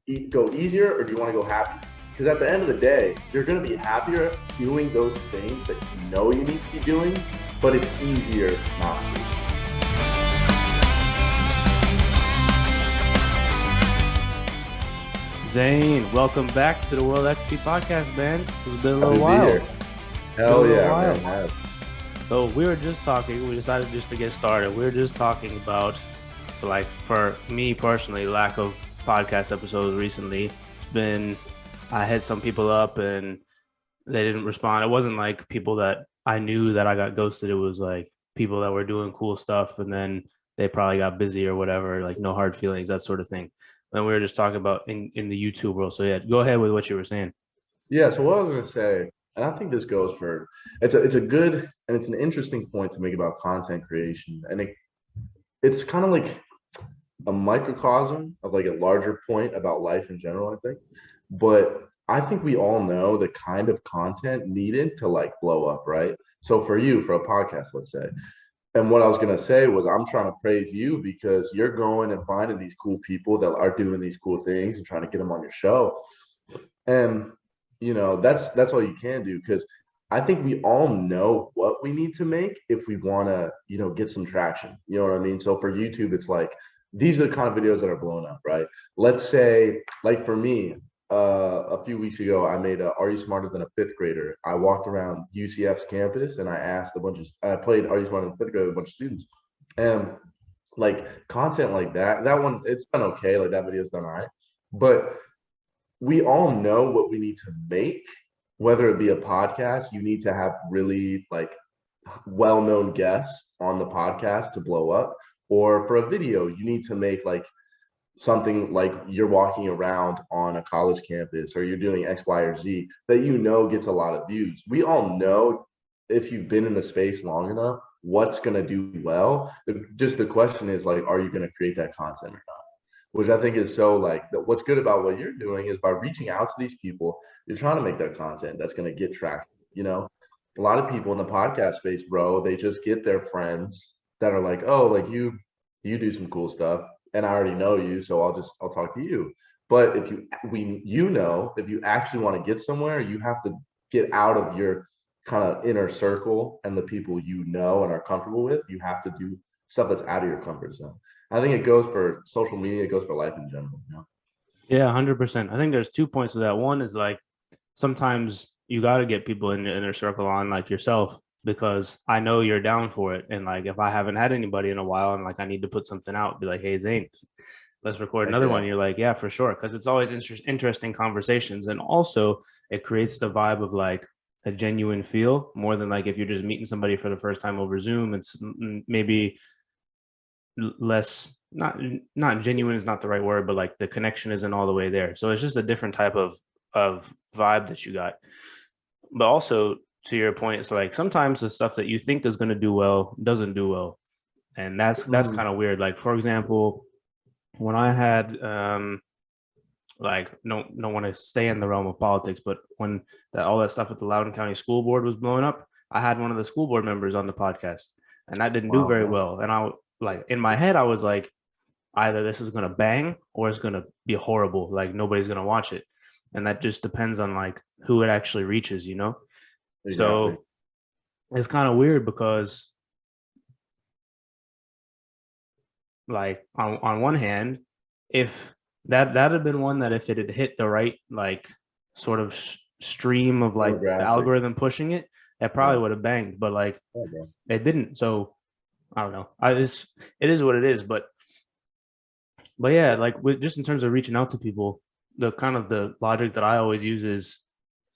go easier or do you want to go happy? Because at the end of the day, you're going to be happier doing those things that you know you need to be doing, but it's easier not to. Zane, welcome back to the World XP podcast, man. It's been a Happy little to be while. here. Hell yeah, man. So we were just talking. We decided just to get started. We were just talking about, like, for me personally, lack of podcast episodes recently. It's been, I hit some people up and they didn't respond. It wasn't like people that I knew that I got ghosted. It was like people that were doing cool stuff and then they probably got busy or whatever. Like no hard feelings, that sort of thing. And we were just talking about in the YouTube world. So yeah, go ahead with what you were saying. Yeah, so what I was going to say, and I think this goes for it's a good and it's an interesting point to make about content creation, and it's kind of like a microcosm of like a larger point about life in general, I think. But I think we all know the kind of content needed to like blow up, right? So for you, for a podcast, let's say. And what I was gonna say was I'm trying to praise you because you're going and finding these cool people that are doing these cool things and trying to get them on your show. And that's all you can do because I think we all know what we need to make if we want to, get some traction. You know what I mean? So for YouTube, it's like these are the kind of videos that are blowing up, right? Let's say, like for me, a few weeks ago, I made a Are You Smarter Than a Fifth Grader? I walked around UCF's campus and I played Are You Smarter Than a Fifth Grader with a bunch of students. And like content like that one, it's done okay. Like that video's done all right. But we all know what we need to make, whether it be a podcast, you need to have really like well-known guests on the podcast to blow up, or for a video, you need to make like something like you're walking around on a college campus or you're doing X, Y, or Z that gets a lot of views. We all know if you've been in the space long enough, what's going to do well. Just the question is like, are you going to create that content or not? Which I think is so like what's good about what you're doing is by reaching out to these people, you're trying to make that content that's going to get traction. A lot of people in the podcast space, bro, they just get their friends that are like, oh, like you do some cool stuff and I already know you, so I'll talk to you. But if you actually want to get somewhere, you have to get out of your kind of inner circle and the people you know and are comfortable with. You have to do stuff that's out of your comfort zone. I think it goes for social media, it goes for life in general. Yeah, 100%. I think there's 2 points to that. One is like sometimes you got to get people in the inner circle on like yourself because I know you're down for it. And like if I haven't had anybody in a while and like I need to put something out, be like, hey, Zane, let's record another one. You're like, yeah, for sure. Because it's always interesting conversations. And also it creates the vibe of like a genuine feel more than like if you're just meeting somebody for the first time over Zoom. It's maybe less not genuine is not the right word, but like the connection isn't all the way there. So it's just a different type of vibe that you got. But also to your point, it's like sometimes the stuff that you think is going to do well doesn't do well, and that's kind of weird. Like for example, when I had like don't want to stay in the realm of politics, but when all that stuff at the Loudoun County School Board was blowing up, I had one of the school board members on the podcast, and that didn't do very well. And I like in my head, I was like, either this is gonna bang or it's gonna be horrible. Like nobody's gonna watch it, and that just depends on like who it actually reaches, Exactly. So it's kind of weird because, like on one hand, if that had been one that if it had hit the right like sort of stream of like the algorithm pushing it, it probably would have banged. But like it didn't. So I don't know. It is what it is. But yeah, like just in terms of reaching out to people, the kind of the logic that I always use is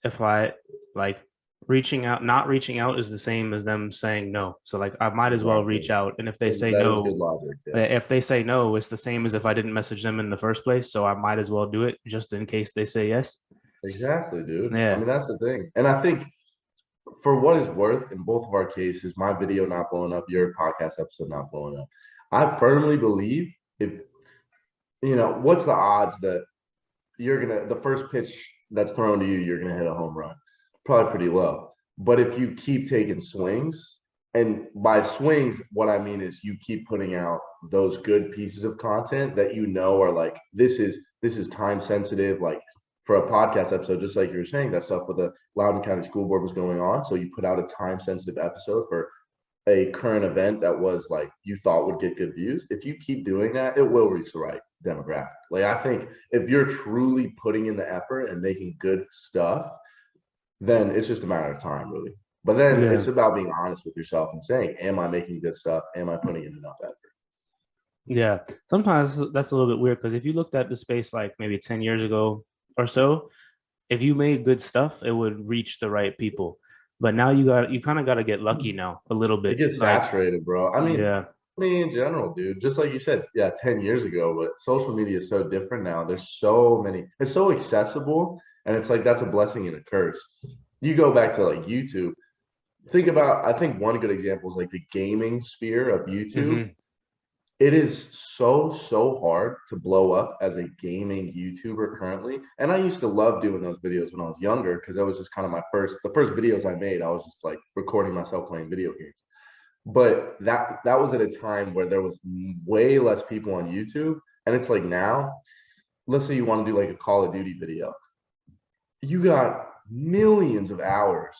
if I like not reaching out is the same as them saying no. So like I might as well reach out. And if they say no, if they say no, it's the same as if I didn't message them in the first place. So I might as well do it just in case they say yes. Exactly, dude. Yeah. I mean, that's the thing. And I think for what it's worth, in both of our cases, my video not blowing up, your podcast episode not blowing up, I firmly believe what's the odds that the first pitch that's thrown to you, you're gonna hit a home run? Probably pretty low. But if you keep taking swings, and by swings, what I mean is you keep putting out those good pieces of content that you know are like, this is time sensitive, like for a podcast episode, just like you were saying, that stuff with the Loudoun County School Board was going on. So you put out a time sensitive episode for a current event that was like you thought would get good views. If you keep doing that, it will reach the right demographic. Like I think if you're truly putting in the effort and making good stuff, then it's just a matter of time, really. But then Yeah. it's about being honest with yourself and saying, am I making good stuff? Am I putting in enough effort? Yeah. Sometimes that's a little bit weird because if you looked at the space like maybe 10 years ago or so, if you made good stuff, it would reach the right people. But now you kind of got to get lucky now a little It bit. gets Like, saturated, bro. yeah. I mean, in general, dude, just like you said, yeah, 10 years ago, but social media is so different now. There's so many, it's so accessible, and it's like that's a blessing and a curse. You go back to like YouTube, think about, I think one good example is like the gaming sphere of YouTube. Hmm. It is so hard to blow up as a gaming YouTuber currently. And I used to love doing those videos when I was younger because that was just kind of the first videos I made. I was just like recording myself playing video games. But that was at a time where there was way less people on YouTube. And it's like now, let's say you want to do like a Call of Duty video. You got millions of hours,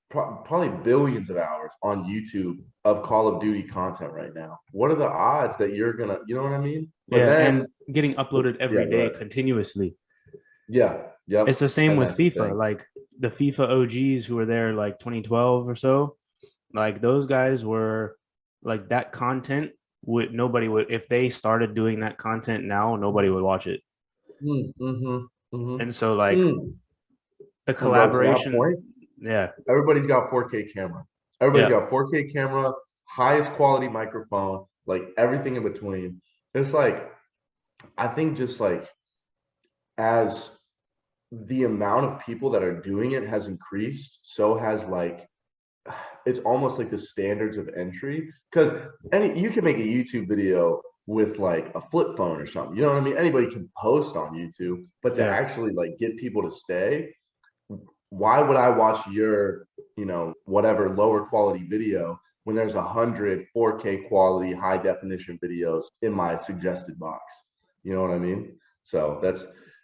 probably billions of hours on YouTube of Call of Duty content right now. What are the odds that you're gonna, you know what I mean? But Yeah. then, And getting uploaded yeah, every go day ahead. continuously. Yeah, It's yep. the same And with that's the FIFA. thing. Like the FIFA OGs who were there like 2012 or so, like those guys were like that content would nobody would if they started doing that content now, nobody would watch it. Mm-hmm, mm-hmm. And so like Mm. the And bro, to that collaboration, point, yeah, everybody's got 4K camera. Everybody's yeah, got 4K camera, highest quality microphone, like everything in between. It's like, I think just like as the amount of people that are doing it has increased, so has like it's almost like the standards of entry because any you can make a YouTube video with like a flip phone or something. You know what I mean? Anybody can post on YouTube, but to yeah, actually like get people to stay, why would I watch your, whatever lower quality video when there's 100 4K quality high definition videos in my suggested box? You know what I mean? So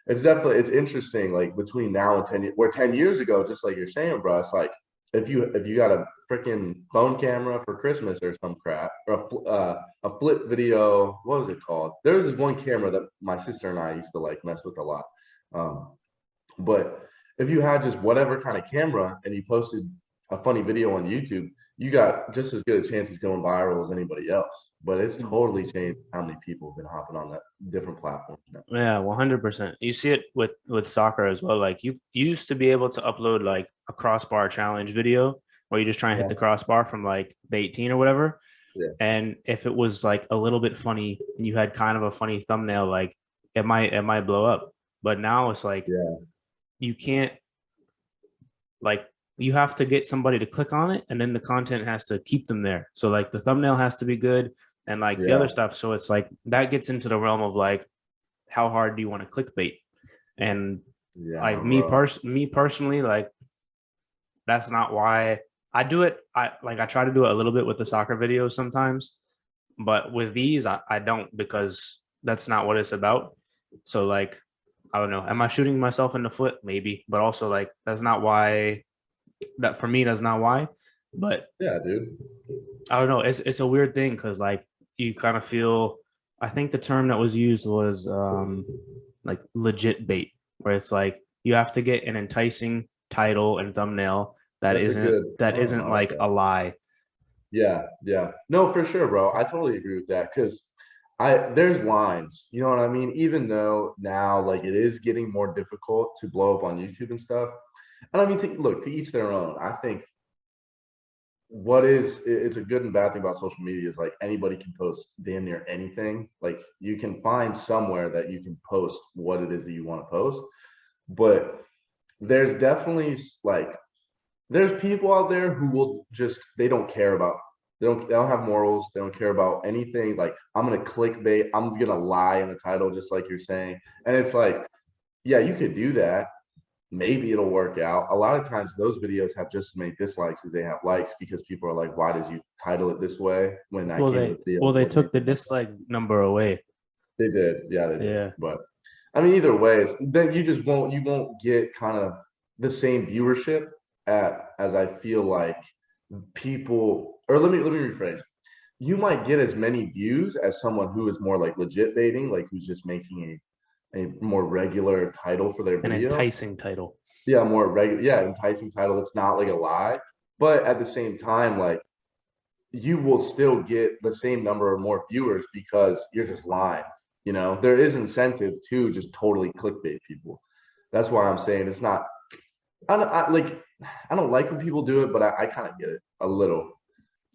it's interesting. Like between now and 10 years, where 10 years ago, just like you're saying, bro, it's like if you got a freaking phone camera for Christmas or some crap, or a flip video, what was it called? There was this one camera that my sister and I used to like mess with a lot. Um, but if you had just whatever kind of camera and you posted a funny video on YouTube, you got just as good a chance of going viral as anybody else. But it's totally changed how many people have been hopping on that different platforms now. yeah, 100%. You see it with soccer as well. Like you used to be able to upload like a crossbar challenge video where you just try and hit Yeah, the crossbar from like the 18 or whatever. yeah, And if it was like a little bit funny and you had kind of a funny thumbnail, like it might blow up. But now it's like yeah, you can't like you have to get somebody to click on it and then the content has to keep them there. So like the thumbnail has to be good and like the yeah, other stuff. So it's like that gets into the realm of like how hard do you want to clickbait? And yeah, like bro. me personally, like that's not why I do it. I try to do it a little bit with the soccer videos sometimes, but with these I don't because that's not what it's about. So like I don't know. Am I shooting myself in the foot? Maybe, but also like that's not why. That for me, that's not why. But Yeah, dude. I don't know. It's a weird thing because like you kind of feel. I think the term that was used was like legit bait, where it's like you have to get an enticing title and thumbnail that That's a isn't good. that Oh, isn't I like like that. a lie. Yeah, yeah. No, for sure, bro. I totally agree with that because there's lines, you know what I mean? Even though now like it is getting more difficult to blow up on YouTube and stuff. And I mean to each their own. I think it's a good and bad thing about social media is like anybody can post damn near anything. Like you can find somewhere that you can post what it is that you want to post. But there's definitely like there's people out there who will just they don't care about they don't have morals, they don't care about anything. Like I'm gonna clickbait, I'm gonna lie in the title just like you're saying. And it's like, yeah, you could do that, maybe it'll work out. A lot of times those videos have just as many dislikes as they have likes because people are like, why did you title it this way when I Well, came to they the video? well It they wasn't took the anything like that. dislike number away. They did. Yeah, they did. Yeah. But I mean, either way, then you won't get kind of the same viewership as I feel like people, or let me rephrase. You might get as many views as someone who is more like legit baiting, like who's just making a more regular title for their An video. enticing title. Yeah, more regular, yeah, enticing title. It's not like a lie, but at the same time, like you will still get the same number or more viewers because you're just lying. You know, there is incentive to just totally clickbait people. That's why I'm saying it's not. I don't like when people do it, but I kind of get it a little.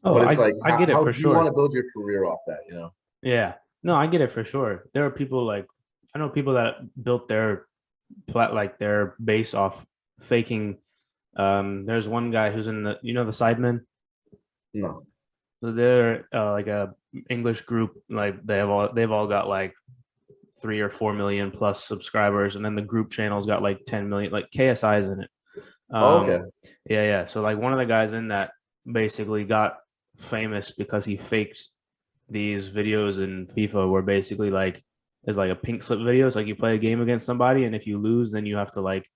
Oh, But it's like, I get it how for do you want sure. to build your career off that? You know? Yeah. No, I get it for sure. There are people like I know people that built their like their base off faking. There's one guy who's in the the Sidemen. No. So they're like a English group. Like they've all got like 3 or 4 million plus subscribers, and then the group channel's got like 10 million. Like KSI's in it. Oh, okay. Yeah, yeah. So like one of the guys in that basically got famous because he faked these videos in FIFA where basically like there's like a pink slip video. It's like you play a game against somebody, and if you lose, then you have to like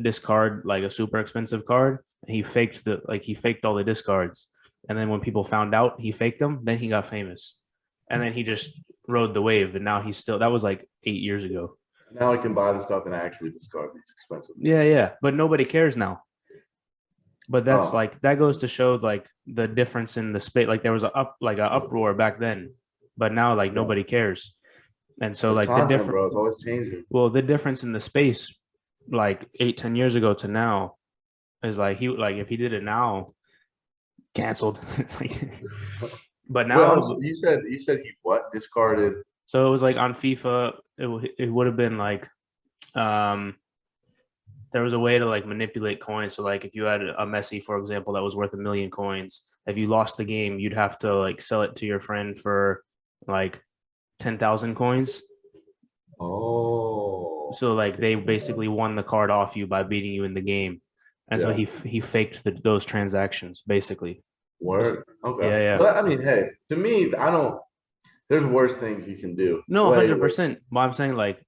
discard like a super expensive card. And he faked all the discards. And then when people found out he faked them, then he got famous. And then he just rode the wave. And now he's still that was like 8 years ago. Now I can buy the stuff and actually discard these expensive. Yeah, yeah. But nobody cares now. But that's Oh, like that goes to show like the difference in the space. Like there was a uproar back then, but now like yeah. nobody cares. And so It's like the content, different bro. It's always changing. well, the difference in the space like 8, 10 years ago to now is like he like if he did it now, canceled. But Wait, now you said he what discarded? so it was like on FIFA, it would have been like um there was a way to like manipulate coins. So like if you had a Messi, for example, that was worth 1 million coins, if you lost the game, you'd have to like sell it to your friend for like 10,000 coins. Oh, So like they basically won the card off you by beating you in the game, and so yeah. he faked those transactions basically. Word. Okay. Yeah, yeah. But I mean, hey, to me, I don't. There's worse things you can do. No, Way worse. 100%. But I'm saying like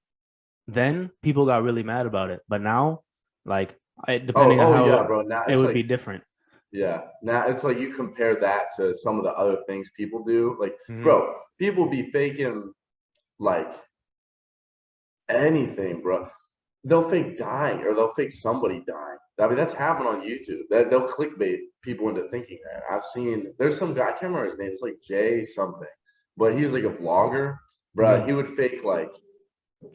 then people got really mad about it, but now like Oh, depending on oh yeah, how bro. Now it it's would like, be different. yeah. Now it's like you compare that to some of the other things people do. Like, Mhm. bro, people be faking like anything, bro. They'll fake dying or they'll fake somebody dying. I mean, that's happened on YouTube. That they'll clickbait people into thinking that. I've seen there's some guy, I can't remember his name, it's like Jay something, but he was like a vlogger, bro. Mhm. He would fake like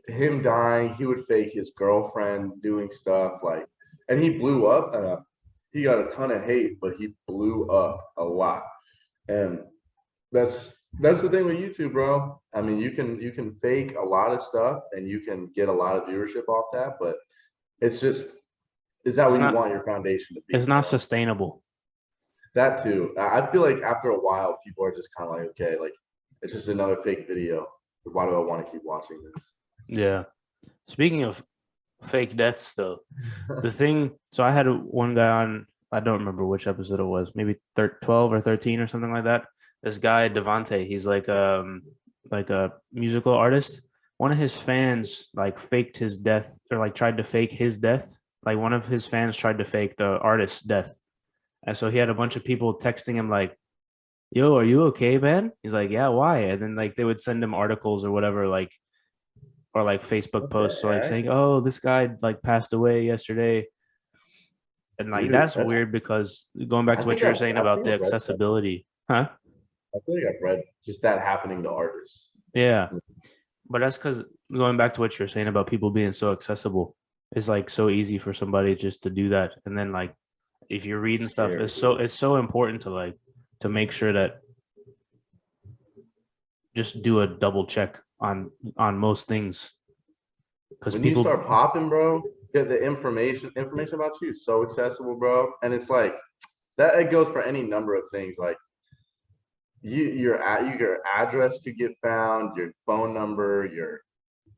him dying, he would fake his girlfriend doing stuff like, and he blew up. He got a ton of hate, but he blew up a lot. And that's that's the thing with YouTube, bro. I mean, you can fake a lot of stuff and you can get a lot of viewership off that, but it's just, is that It's what you not want your foundation to be? it's You not know, sustainable. that too. I feel like after a while, people are just kind of like, okay, like it's just another fake video. Why do I want to keep watching this? Yeah. Speaking of fake deaths though, the thing so I had one guy on, I don't remember which episode it was, maybe 12 or 13 or something like that. This guy Devante, he's like a musical artist. One of his fans like faked his death or like tried to fake his death. Like one of his fans tried to fake the artist's death. And so he had a bunch of people texting him like, "Yo, are you okay, man?" He's like, "Yeah, why?" And then like they would send him articles or whatever, like or like Facebook What the posts, so like heck, saying, "Oh, this guy like passed away yesterday," and like dude? that's That's weird because going back I to what think you were I've saying I about think the I've read something. accessibility, huh? I feel like I've read just that happening to artists. Yeah, but that's because going back to what you're saying about people being so accessible, it's like so easy for somebody just to do that, and then like if you're reading stuff, Scary. it's so important to like to make sure that just do a double check on most things because When you people. start popping, bro, get the information about you is so accessible, bro. And it's like that it goes for any number of things. Like your address could get found, your phone number, your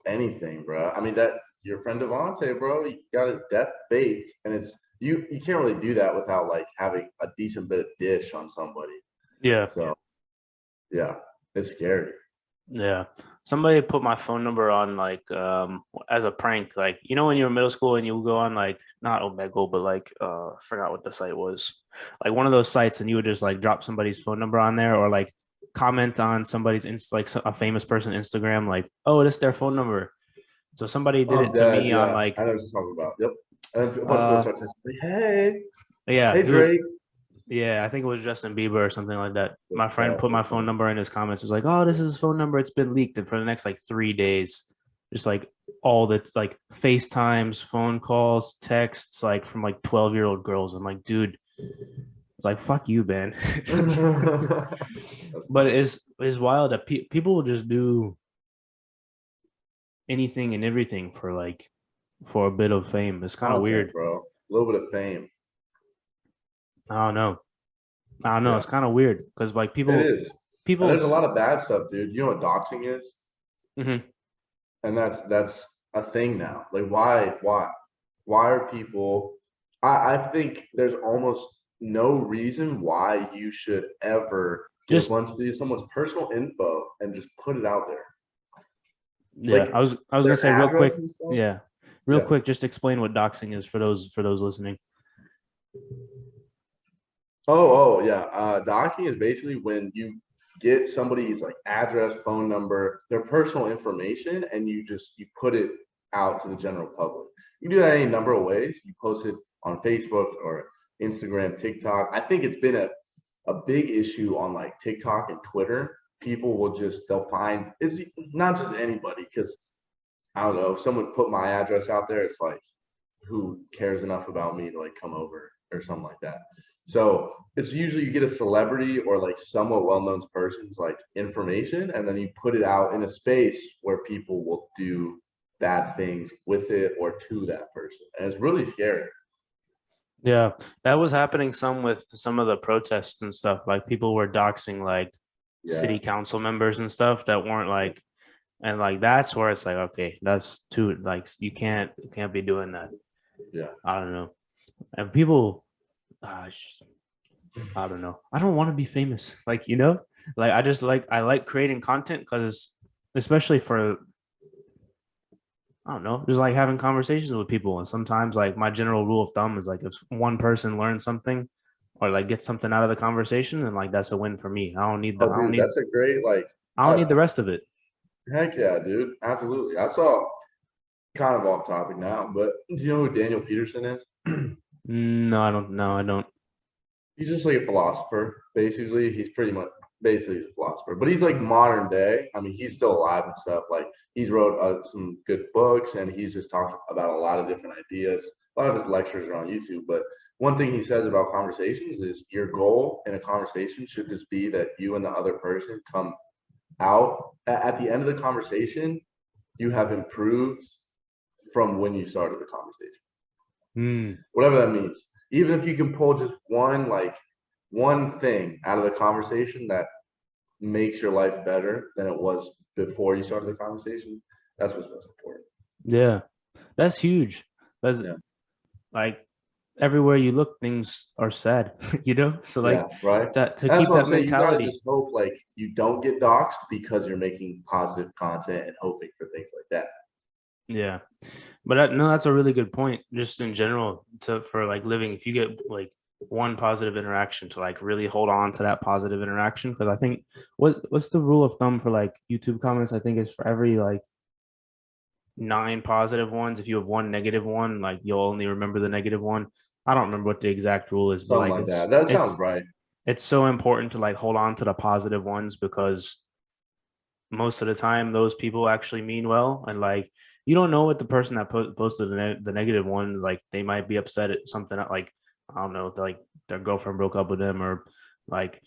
anything, bro. I mean that your friend Devontae, bro, he got his death faked, and it's you can't really do that without like having a decent bit of dish on somebody. Yeah. So yeah, it's scary. Yeah. Somebody put my phone number on like as a prank. Like, you know, when you're in middle school and you go on like not Omegle, but like I forgot what the site was. Like one of those sites, and you would just like drop somebody's phone number on there, or like comment on somebody's like a famous person Instagram, like, oh, this is their phone number. So somebody did I'm it to dead. me on Yeah, like I know what you're talking about. Yep. And a bunch of people start texting me, "Hey, yeah, hey, he was Drake." yeah, I think it was Justin Bieber or something like that. My friend Yeah, put my phone number in his comments. Was like, "Oh, this is his phone number. It's been leaked." And for the next like 3 days, just like all the like FaceTimes, phone calls, texts, like from like 12-year-old girls. I'm like, dude, it's like fuck you, man. That's But funny. it's wild that people will just do anything and everything for a bit of fame. It's kind of Content, weird. bro. A little bit of fame. I don't know. I don't know. Yeah, It's kind of weird because like it is. And people. there's a lot of bad stuff, dude. You know what doxing is? Mhm. And that's a thing now. Like, why are people? I think there's almost no reason why you should ever get a Just bunch of someone's personal info and just put it out there, yeah, like I was gonna their say real quick. address and stuff. Yeah, real Yeah. quick, just explain what doxing is for those listening. Oh, yeah. Doxing is basically when you get somebody's like address, phone number, their personal information, and you put it out to the general public. You can do that any number of ways. You post it on Facebook or Instagram, TikTok. I think it's been a big issue on like TikTok and Twitter. People will just they'll find it's not just anybody because I don't know if someone put my address out there, it's like who cares enough about me to like come over or something like that. So it's usually you get a celebrity or like somewhat well-known person's like information, and then you put it out in a space where people will do bad things with it or to that person, and it's really scary. Yeah, that was happening some with some of the protests and stuff. Like people were doxing like Yeah, city council members and stuff that weren't like, and like that's where it's like, okay, that's too like you can't be doing that. yeah, I don't know. And people, it's I don't know. I don't want to be famous. Like, you know, like I like creating content because especially for I don't know, just like having conversations with people. And sometimes like my general rule of thumb is like if one person learns something or like gets something out of the conversation, then like that's a win for me. oh dude, that's a great like I don't need uh, the rest of it. heck yeah, dude, absolutely. I saw kind of off topic now, but do you know who Daniel Peterson is? No, I don't. No, I don't. He's just like a philosopher, basically. He's pretty much basically he's a philosopher, but he's like modern day. I mean, he's still alive and stuff. Like he's wrote some good books, and he's just talked about a lot of different ideas. A lot of his lectures are on YouTube, but one thing he says about conversations is your goal in a conversation should just be that you and the other person come out at the end of the conversation, you have improved from when you started the conversation, Hmm. whatever that means. Even if you can pull just one thing out of the conversation that makes your life better than it was before you started the conversation, that's what's most important. Yeah, that's huge. That's Yeah. like everywhere you look, things are sad. You know, so Yeah. like Right. to And that's keep what I'm that saying. You gotta mentality. just hope like you don't get doxxed because you're making positive content and hoping for things like that. Yeah. But no, that's a really good point. Just in general, to for like living, if you get like one positive interaction, to like really hold on to that positive interaction, because I think what's the rule of thumb for like YouTube comments? I think is for every like 9 positive ones, if you have one negative one, like you'll only remember the negative one. I don't remember what the exact rule is, but Something like like that. That sounds right. it's so important to like hold on to the positive ones because most of the time those people actually mean well, and like you don't know what the person that posted the negative ones, like they might be upset at something that, like I don't know, like their girlfriend broke up with them, or like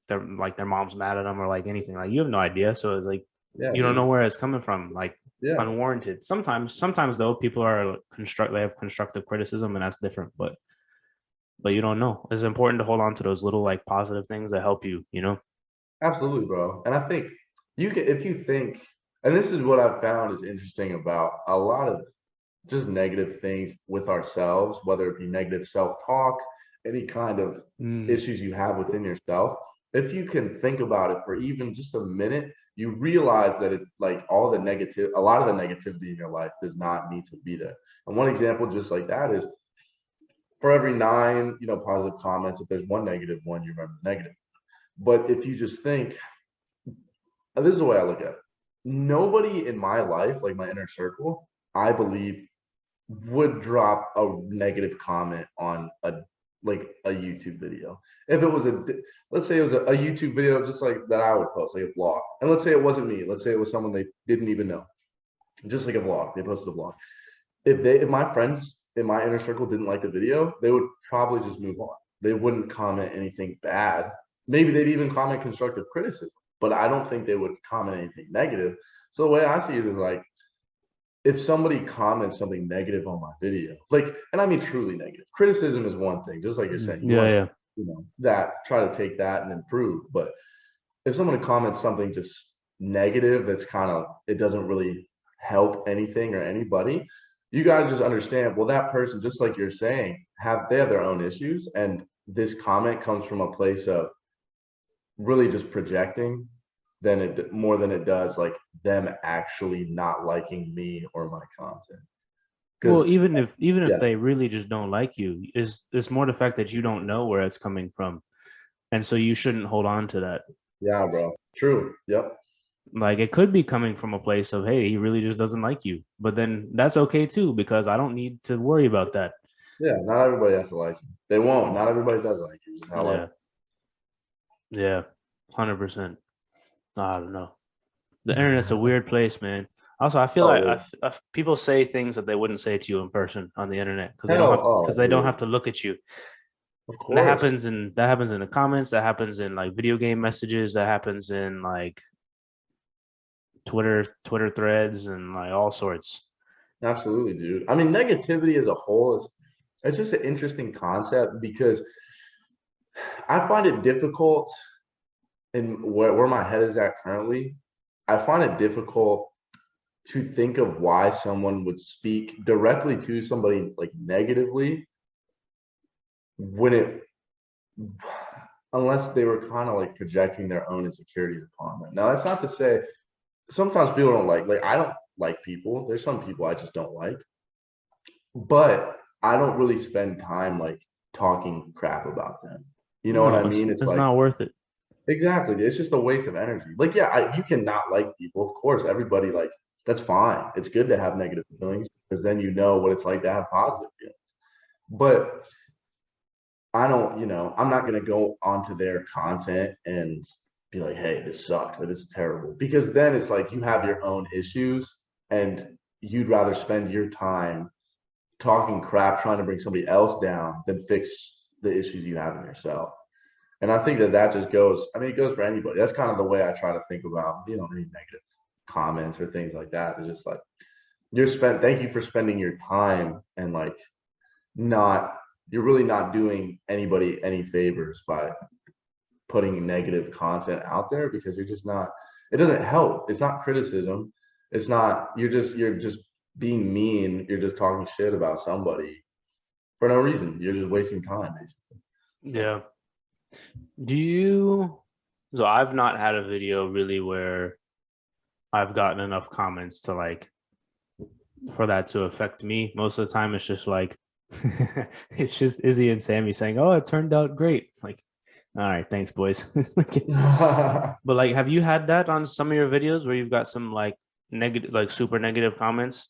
their mom's mad at them, or like anything. Like you have no idea, so it's like Yeah, you don't know dude. where it's coming from, like Yeah. unwarranted. Sometimes though people are they have constructive criticism, and that's different, but you don't know. It's important to hold on to those little like positive things that help you, you know. Absolutely, bro. And I think you can, if you think, and this is what I've found is interesting about a lot of just negative things with ourselves, whether it be negative self-talk, any kind of Mm. issues you have within yourself, if you can think about it for even just a minute, you realize that it like all the negative, a lot of the negativity in your life does not need to be there. And one example just like that is for every nine, positive comments, if there's one negative one, you remember the negative. But if you just think, this is the way I look at it. Nobody in my life, like my inner circle, I believe would drop a negative comment on a YouTube video. If it was let's say it was a YouTube video just like that I would post, like a vlog. And let's say it wasn't me. Let's say it was someone they didn't even know. Just like a vlog. They posted a vlog. If my friends in my inner circle didn't like the video, they would probably just move on. They wouldn't comment anything bad. Maybe they'd even comment constructive criticism, but I don't think they would comment anything negative. So the way I see it is like, if somebody comments something negative on my video, like, and I mean truly negative, criticism is one thing, just like you're saying, you Yeah, want to, yeah. that try to take that and improve. But if someone comments something just negative, that's kind of, it doesn't really help anything or anybody, you got to just understand, well, that person, just like you're saying, they have their own issues. And this comment comes from a place of really just projecting than it more than it does like them actually not liking me or my content. Well, Because even if yeah, they really just don't like you, is it's more the fact that you don't know where it's coming from, and so you shouldn't hold on to that. yeah, bro. True. Yep. Like it could be coming from a place of, hey, he really just doesn't like you, but then that's okay too because I don't need to worry about that. Yeah. Not everybody has to like you. They won't. Not everybody does like you. Just how like Yeah, yeah, 100%. I don't know. The internet's a weird place, man. Also, I feel oh, like it is. people say things that they wouldn't say to you in person on the internet because Hell, they oh, don't have dude. to look at you. Of And that course. happens in the comments. That happens in like video game messages. That happens in like Twitter threads and like all sorts. Absolutely, dude. I mean, negativity as a whole is it's just an interesting concept because I find it difficult in where my head is at currently. I find it difficult to think of why someone would speak directly to somebody like negatively when it unless they were kind of like projecting their own insecurities upon them. Now that's not to say sometimes people don't like I don't like people. There's some people I just don't like, but I don't really spend time like talking crap about them. You know what No, I mean? It's it's like not worth it. exactly. It's just a waste of energy. Like, yeah, you cannot like people. Of course, everybody like that's fine. It's good to have negative feelings because then you know what it's like to have positive feelings. But I don't, I'm not gonna go onto their content and be like, hey, this sucks, or this is terrible. Because then it's like you have your own issues and you'd rather spend your time talking crap trying to bring somebody else down than fix the issues you have in yourself. And I think that just goes, I mean, it goes for anybody. That's kind of the way I try to think about, any negative comments or things like that. It's just like thank you for spending your time and like not, you're really not doing anybody any favors by putting negative content out there because you're just not, it doesn't help. It's not criticism. It's not, you're just being mean. You're just talking shit about somebody for no reason. You're just wasting time, basically. Yeah. Do you? So I've not had a video really where I've gotten enough comments to like for that to affect me. Most of the time, it's just like it's just Izzy and Sammy saying, "Oh, it turned out great." Like, all right, thanks, boys. But like, have you had that on some of your videos where you've got some like negative, like super negative comments?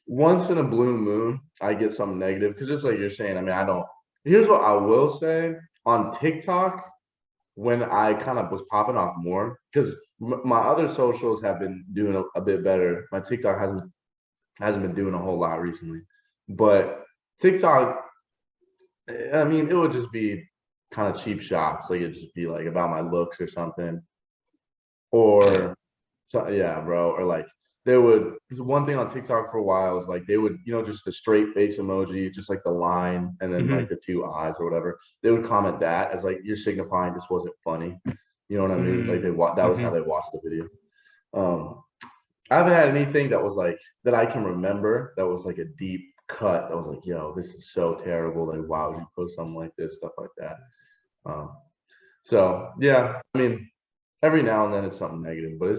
Once in a blue moon, I get something negative because just like you're saying, I mean, I don't. Here's what I will say on TikTok when I kind of was popping off more because my other socials have been doing a bit better. My TikTok hasn't been doing a whole lot recently, but TikTok, I mean, it would just be kind of cheap shots. Like it'd just be like about my looks or something, or so yeah, bro. Or like they would one thing on TikTok for a while was like they would, just the straight face emoji, just like the line and then like Mm-hmm. the two eyes or whatever. They would comment that as like you're signifying this wasn't funny. You know what I mean? Like that was how Mm-hmm. they watched the video. Um, I haven't had anything that was like that I can remember that was like a deep cut that was like, yo, this is so terrible. Like, why would you post something like this? Stuff like that. Um, so yeah, I mean, every now and then it's something negative, but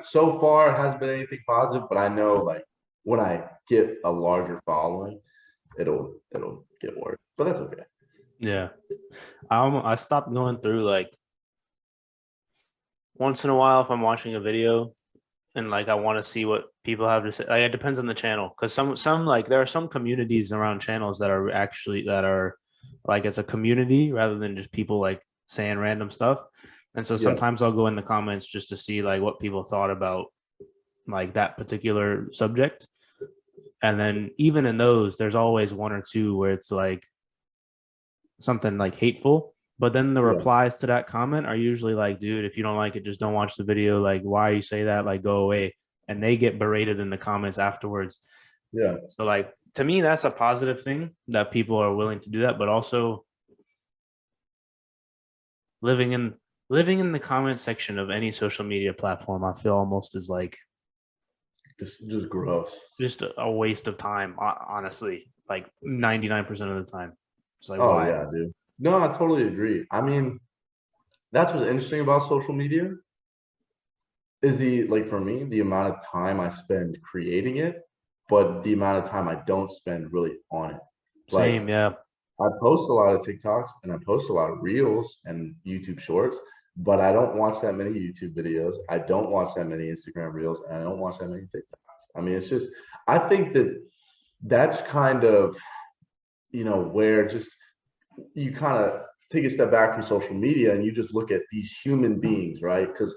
so far it hasn't been anything positive. But I know like when I get a larger following, it'll get worse. But that's okay. Yeah. I stopped going through like once in a while if I'm watching a video and like I want to see what people have to say. Like it depends on the channel because some like there are some communities around channels that are actually that are like as a community rather than just people like saying random stuff. And so Yeah, sometimes I'll go in the comments just to see like what people thought about like that particular subject. And then even in those, there's always one or two where it's like something like hateful. But then the yeah, replies to that comment are usually like, dude, if you don't like it, just don't watch the video. Like, why you say that? Like, go away. And they get berated in the comments afterwards. yeah. So, like, to me, that's a positive thing that people are willing to do that. But also living in living in the comment section of any social media platform, I feel almost is like Just gross. just a waste of time, honestly. Like 99% of the time. It's like, Oh why? yeah, dude. No, I totally agree. I mean, that's what's interesting about social media is the like for me, the amount of time I spend creating it, but the amount of time I don't spend really on it. Same, Like yeah. I post a lot of TikToks and I post a lot of reels and YouTube shorts, but I don't watch that many YouTube videos. I don't watch that many Instagram reels, and I don't watch that many TikToks. I mean, it's just I think that that's kind of where just you kind of take a step back from social media and you just look at these human beings, right? Because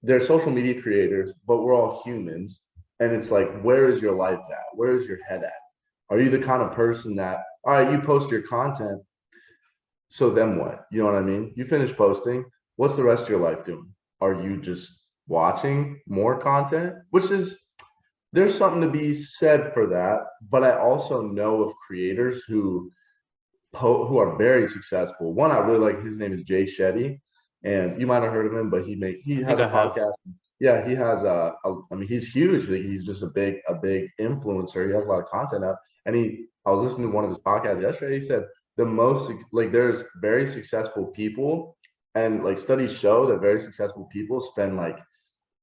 they're social media creators, but we're all humans. And it's like, where is your life at? Where is your head at? Are you the kind of person that, all right, you post your content, so then what? You know what I mean? You finish posting, what's the rest of your life doing? Are you just watching more content? Which is, there's something to be said for that. But I also know of creators who are very successful. One I really like, his name is Jay Shetty, and you might have heard of him, but he I has think a I have. podcast. Yeah, he has I mean, he's huge. Like, he's just a big influencer. He has a lot of content out, and I was listening to one of his podcasts yesterday. He said the most like there's very successful people, and like studies show that very successful people spend like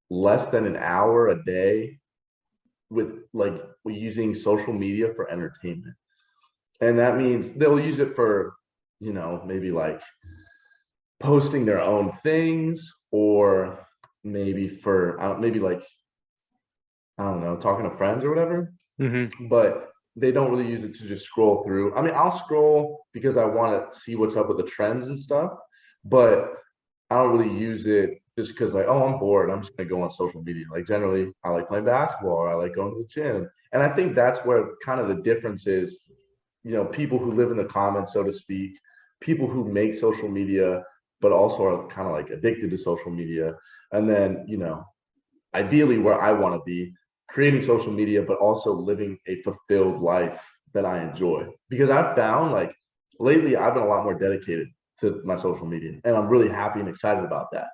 less than an hour a day with like using social media for entertainment. And that means they'll use it for, maybe like posting their own things, or maybe for, maybe like, I don't know, talking to friends or whatever. Hmm. But they don't really use it to just scroll through. I mean, I'll scroll because I want to see what's up with the trends and stuff, but I don't really use it just because, like, oh, I'm bored. I'm just gonna go on social media. Like, generally, I like playing basketball, or I like going to the gym. And I think that's where kind of the difference is, people who live in the comments, so to speak, people who make social media, but also are kind of like addicted to social media. And then, ideally where I want to be, creating social media, but also living a fulfilled life that I enjoy. Because I've found like lately, I've been a lot more dedicated to my social media, and I'm really happy and excited about that.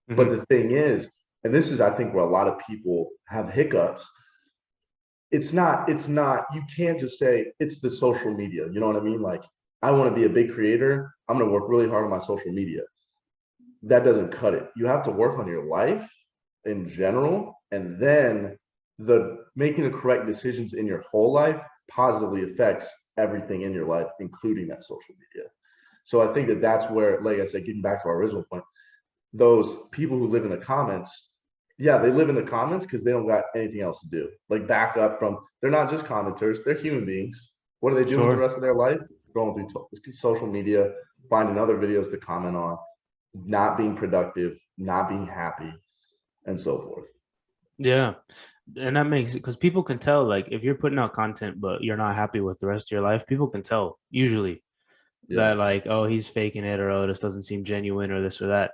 But Hmm. the thing is, and this is, I think, where a lot of people have hiccups, it's not you can't just say it's the social media, you know what I mean? Like, I want to be a big creator, I'm going to work really hard on my social media. That doesn't cut it. You have to work on your life in general, and then the making the correct decisions in your whole life positively affects everything in your life, including that social media. So I think that that's where, like I said, getting back to our original point, those people who live in the comments, yeah, they live in the comments because they don't got anything else to do. Like, back up from, they're not just commenters, they're human beings. What are they doing with the Sure. rest of their life? Going through social media, finding other videos to comment on, not being productive, not being happy, and so forth. Yeah. And that makes it because people can tell, like, if you're putting out content, but you're not happy with the rest of your life, people can tell usually Yeah. that, like, oh, he's faking it, or oh, this doesn't seem genuine, or this or that.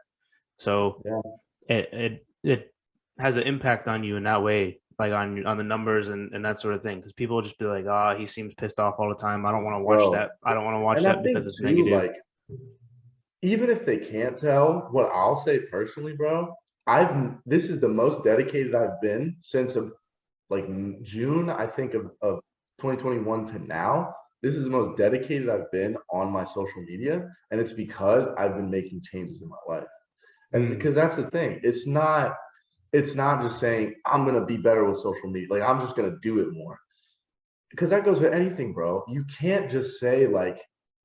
So Yeah. it has an impact on you in that way, like on the numbers and that sort of thing. Because people will just be like, ah, oh, he seems pissed off all the time. I don't want to watch Bro. that. I don't want to watch And I that because think it's too, negative. like, even if they can't tell, what I'll say personally, bro, this is the most dedicated I've been since like June, I think of 2021 to now. This is the most dedicated I've been on my social media, and it's because I've been making changes in my life. And Mm. because that's the thing, it's not just saying I'm gonna be better with social media. Like I'm just gonna do it more. Because that goes with anything, bro. You can't just say like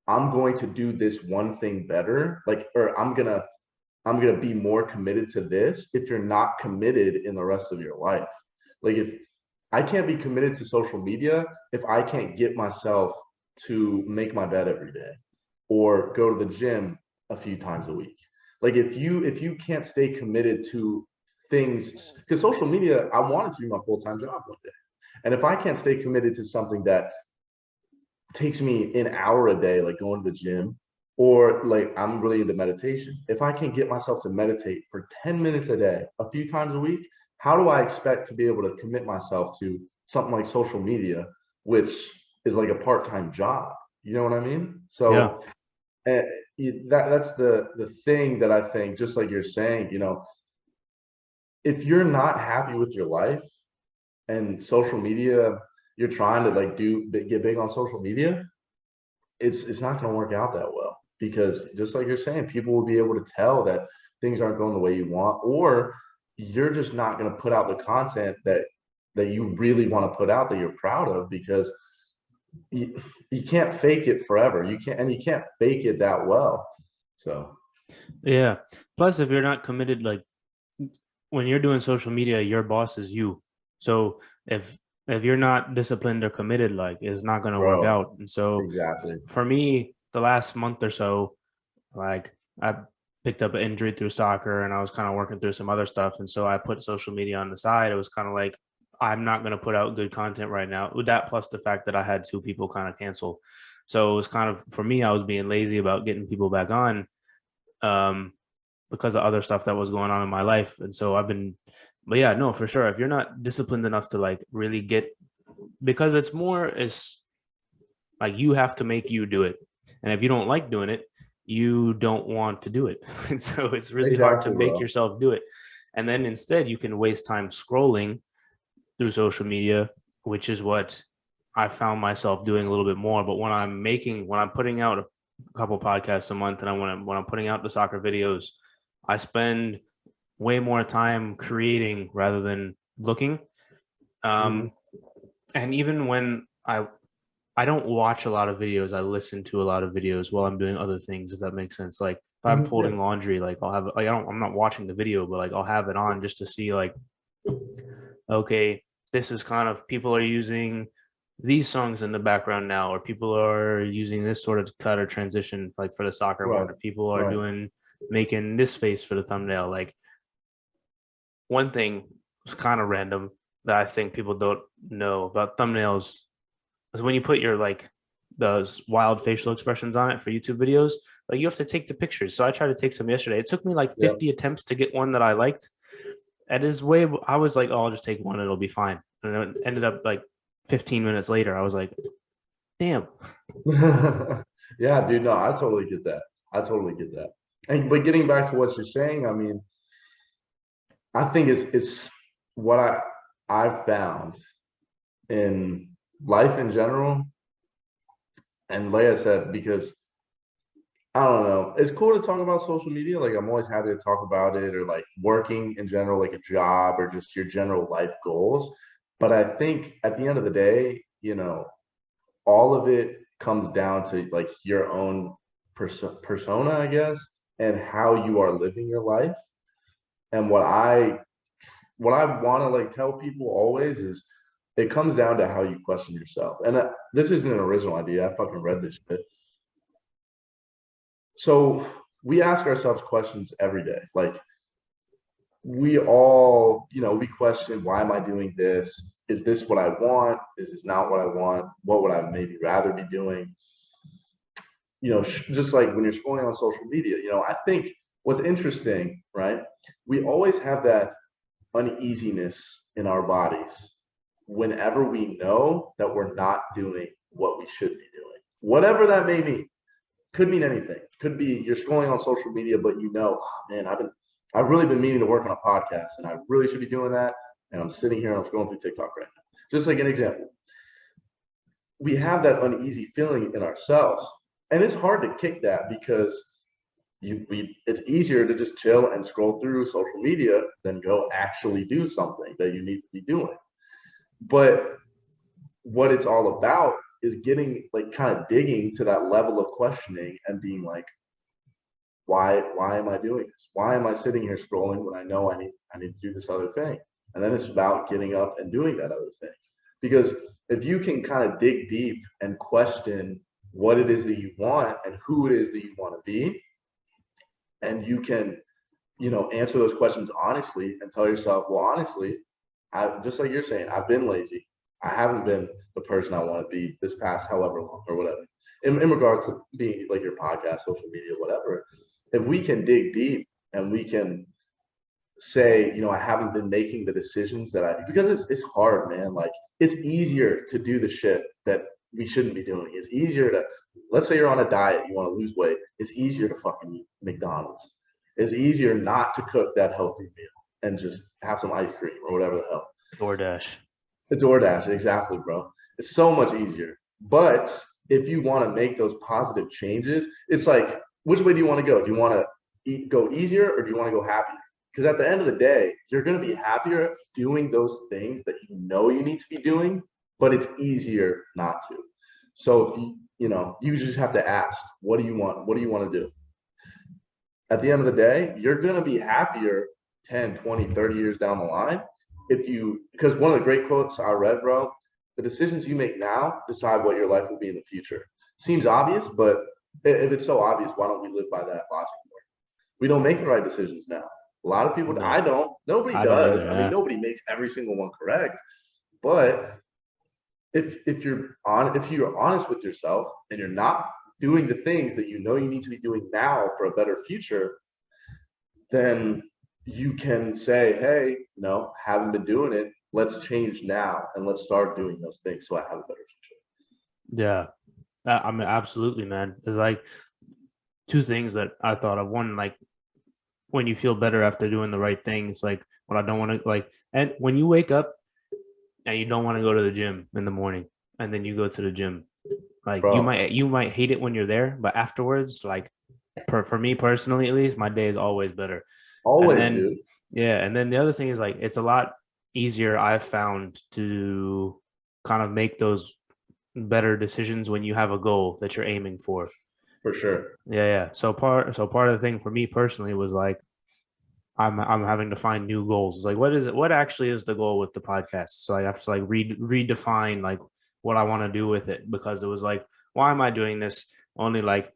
I'm going to do this one thing better, like or I'm gonna be more committed to this if you're not committed in the rest of your life. Like if I can't be committed to social media if I can't get myself to make my bed every day or go to the gym a few times a week. Like if you can't stay committed to things, because social media, I want it to be my full-time job one day. And if I can't stay committed to something that takes me an hour a day, like going to the gym, or like I'm really into meditation. If I can't get myself to meditate for 10 minutes a day, a few times a week, how do I expect to be able to commit myself to something like social media, which is like a part-time job? You know what I mean? Yeah. So that's the thing that I think, just like you're saying, if you're not happy with your life and social media, you're trying to like get big on social media, it's not going to work out that well because just like you're saying, people will be able to tell that things aren't going the way you want, or you're just not going to put out the content that you really want to put out that you're proud of because you can't fake it forever. You can't fake it that well. So Yeah. Plus, if you're not committed, like when you're doing social media, your boss is you. So if you're not disciplined or committed, like it's not going to work bro, out. And so exactly. for me, the last month or so, like I picked up an injury through soccer and I was kind of working through some other stuff. And so I put social media on the side. It was kind of like, I'm not going to put out good content right now. With that, plus the fact that I had two people kind of cancel. So it was kind of, for me, I was being lazy about getting people back on. Um, because of other stuff that was going on in my life. And so but yeah, no, for sure. If you're not disciplined enough to like really because it's like you have to make you do it. And if you don't like doing it, you don't want to do it. And so it's really hard to Exactly, make bro. yourself do it. And then instead, you can waste time scrolling through social media, which is what I found myself doing a little bit more. But when I'm putting out a couple podcasts a month and when I'm putting out the soccer videos, I spend way more time creating rather than looking. Mhm. Um, and even when I don't watch a lot of videos, I listen to a lot of videos while I'm doing other things, if that makes sense. Like if I'm Mhm. Yeah. folding laundry, like I'll have like I'm not watching the video, but like I'll have it on just to see like, okay, this is kind of people are using these songs in the background now, or people are using this sort of cut or transition like for the soccer one, Right. or people are Right. making this face for the thumbnail. Like one thing was kind of random that I think people don't know about thumbnails is when you put your like those wild facial expressions on it for YouTube videos, like you have to take the pictures. So I tried to take some yesterday. It took me like Yep. 50 attempts to get one that I liked. At his way, I was like, oh, I'll just take one, it'll be fine. And it ended up like 15 minutes later, I was like, damn. Yeah, dude. No, I totally get that. I totally get that. And but getting back to what you're saying, I mean, I think it's what I've found in life in general, and like I said, because I don't know, it's cool to talk about social media. Like I'm always happy to talk about it, or like working in general, like a job or just your general life goals. But I think at the end of the day, all of it comes down to like your own persona, I guess, and how you are living your life. And what I want to like tell people always is it comes down to how you question yourself. And this isn't an original idea. I fucking read this shit. So we ask ourselves questions every day. Like we all, we question, why am I doing this? Is this what I want? Is this not what I want? What would I maybe rather be doing? Just like when you're scrolling on social media, I think what's interesting, right? We always have that uneasiness in our bodies whenever we know that we're not doing what we should be doing, whatever that may mean. Could mean anything. Could be you're scrolling on social media, but oh man, I've really been meaning to work on a podcast, and I really should be doing that. And I'm sitting here and I'm scrolling through TikTok right now. Just like an example, we have that uneasy feeling in ourselves, and it's hard to kick that because it's easier to just chill and scroll through social media than go actually do something that you need to be doing. But what it's all about is getting like kind of digging to that level of questioning and being like, why am I doing this? Why am I sitting here scrolling when I know I need to do this other thing? And then it's about getting up and doing that other thing. Because if you can kind of dig deep and question what it is that you want and who it is that you want to be, and you can, answer those questions honestly and tell yourself, well, honestly, I just like you're saying, I've been lazy. I haven't been the person I want to be this past however long or whatever. In regards to being like your podcast, social media, whatever, if we can dig deep and we can say, I haven't been making the decisions that I do because it's hard, man. Like it's easier to do the shit that we shouldn't be doing. It's easier to, let's say you're on a diet, you want to lose weight. It's easier to fucking eat McDonald's. It's easier not to cook that healthy meal and just have some ice cream or whatever the hell. DoorDash. The DoorDash, exactly, bro. It's so much easier. But if you want to make those positive changes, it's like, which way do you want to go? Do you want to go easier or do you want to go happier? Because at the end of the day, you're going to be happier doing those things that you need to be doing, but it's easier not to. So if you just have to ask, what do you want? What do you want to do? At the end of the day, you're going to be happier 10, 20, 30 years down the line because one of the great quotes I read, bro, the decisions you make now decide what your life will be in the future. Seems obvious, but if it's so obvious, why don't we live by that logic more? We don't make the right decisions now. A lot of people, No, I don't. Nobody I don't does. either, I mean, yeah. nobody makes every single one correct. But if you're honest with yourself and you're not doing the things that you need to be doing now for a better future, then you can say, hey, no, haven't been doing it. Let's change now and let's start doing those things so I have a better future. Yeah. I mean, absolutely, man. It's like two things that I thought of. One, like when you feel better after doing the right things, like what I don't want to like, and when you wake up and you don't want to go to the gym in the morning, and then you go to the gym, like Bro, you might hate it when you're there, but afterwards, like for me personally, at least, my day is always better. And always, then dude. yeah, and then the other thing is like it's a lot easier I've found to kind of make those better decisions when you have a goal that you're aiming for. For sure. Yeah. So part of the thing for me personally was like I'm having to find new goals. It's like what is it? What actually is the goal with the podcast? So I have to like redefine like what I want to do with it because it was like why am I doing this? Only like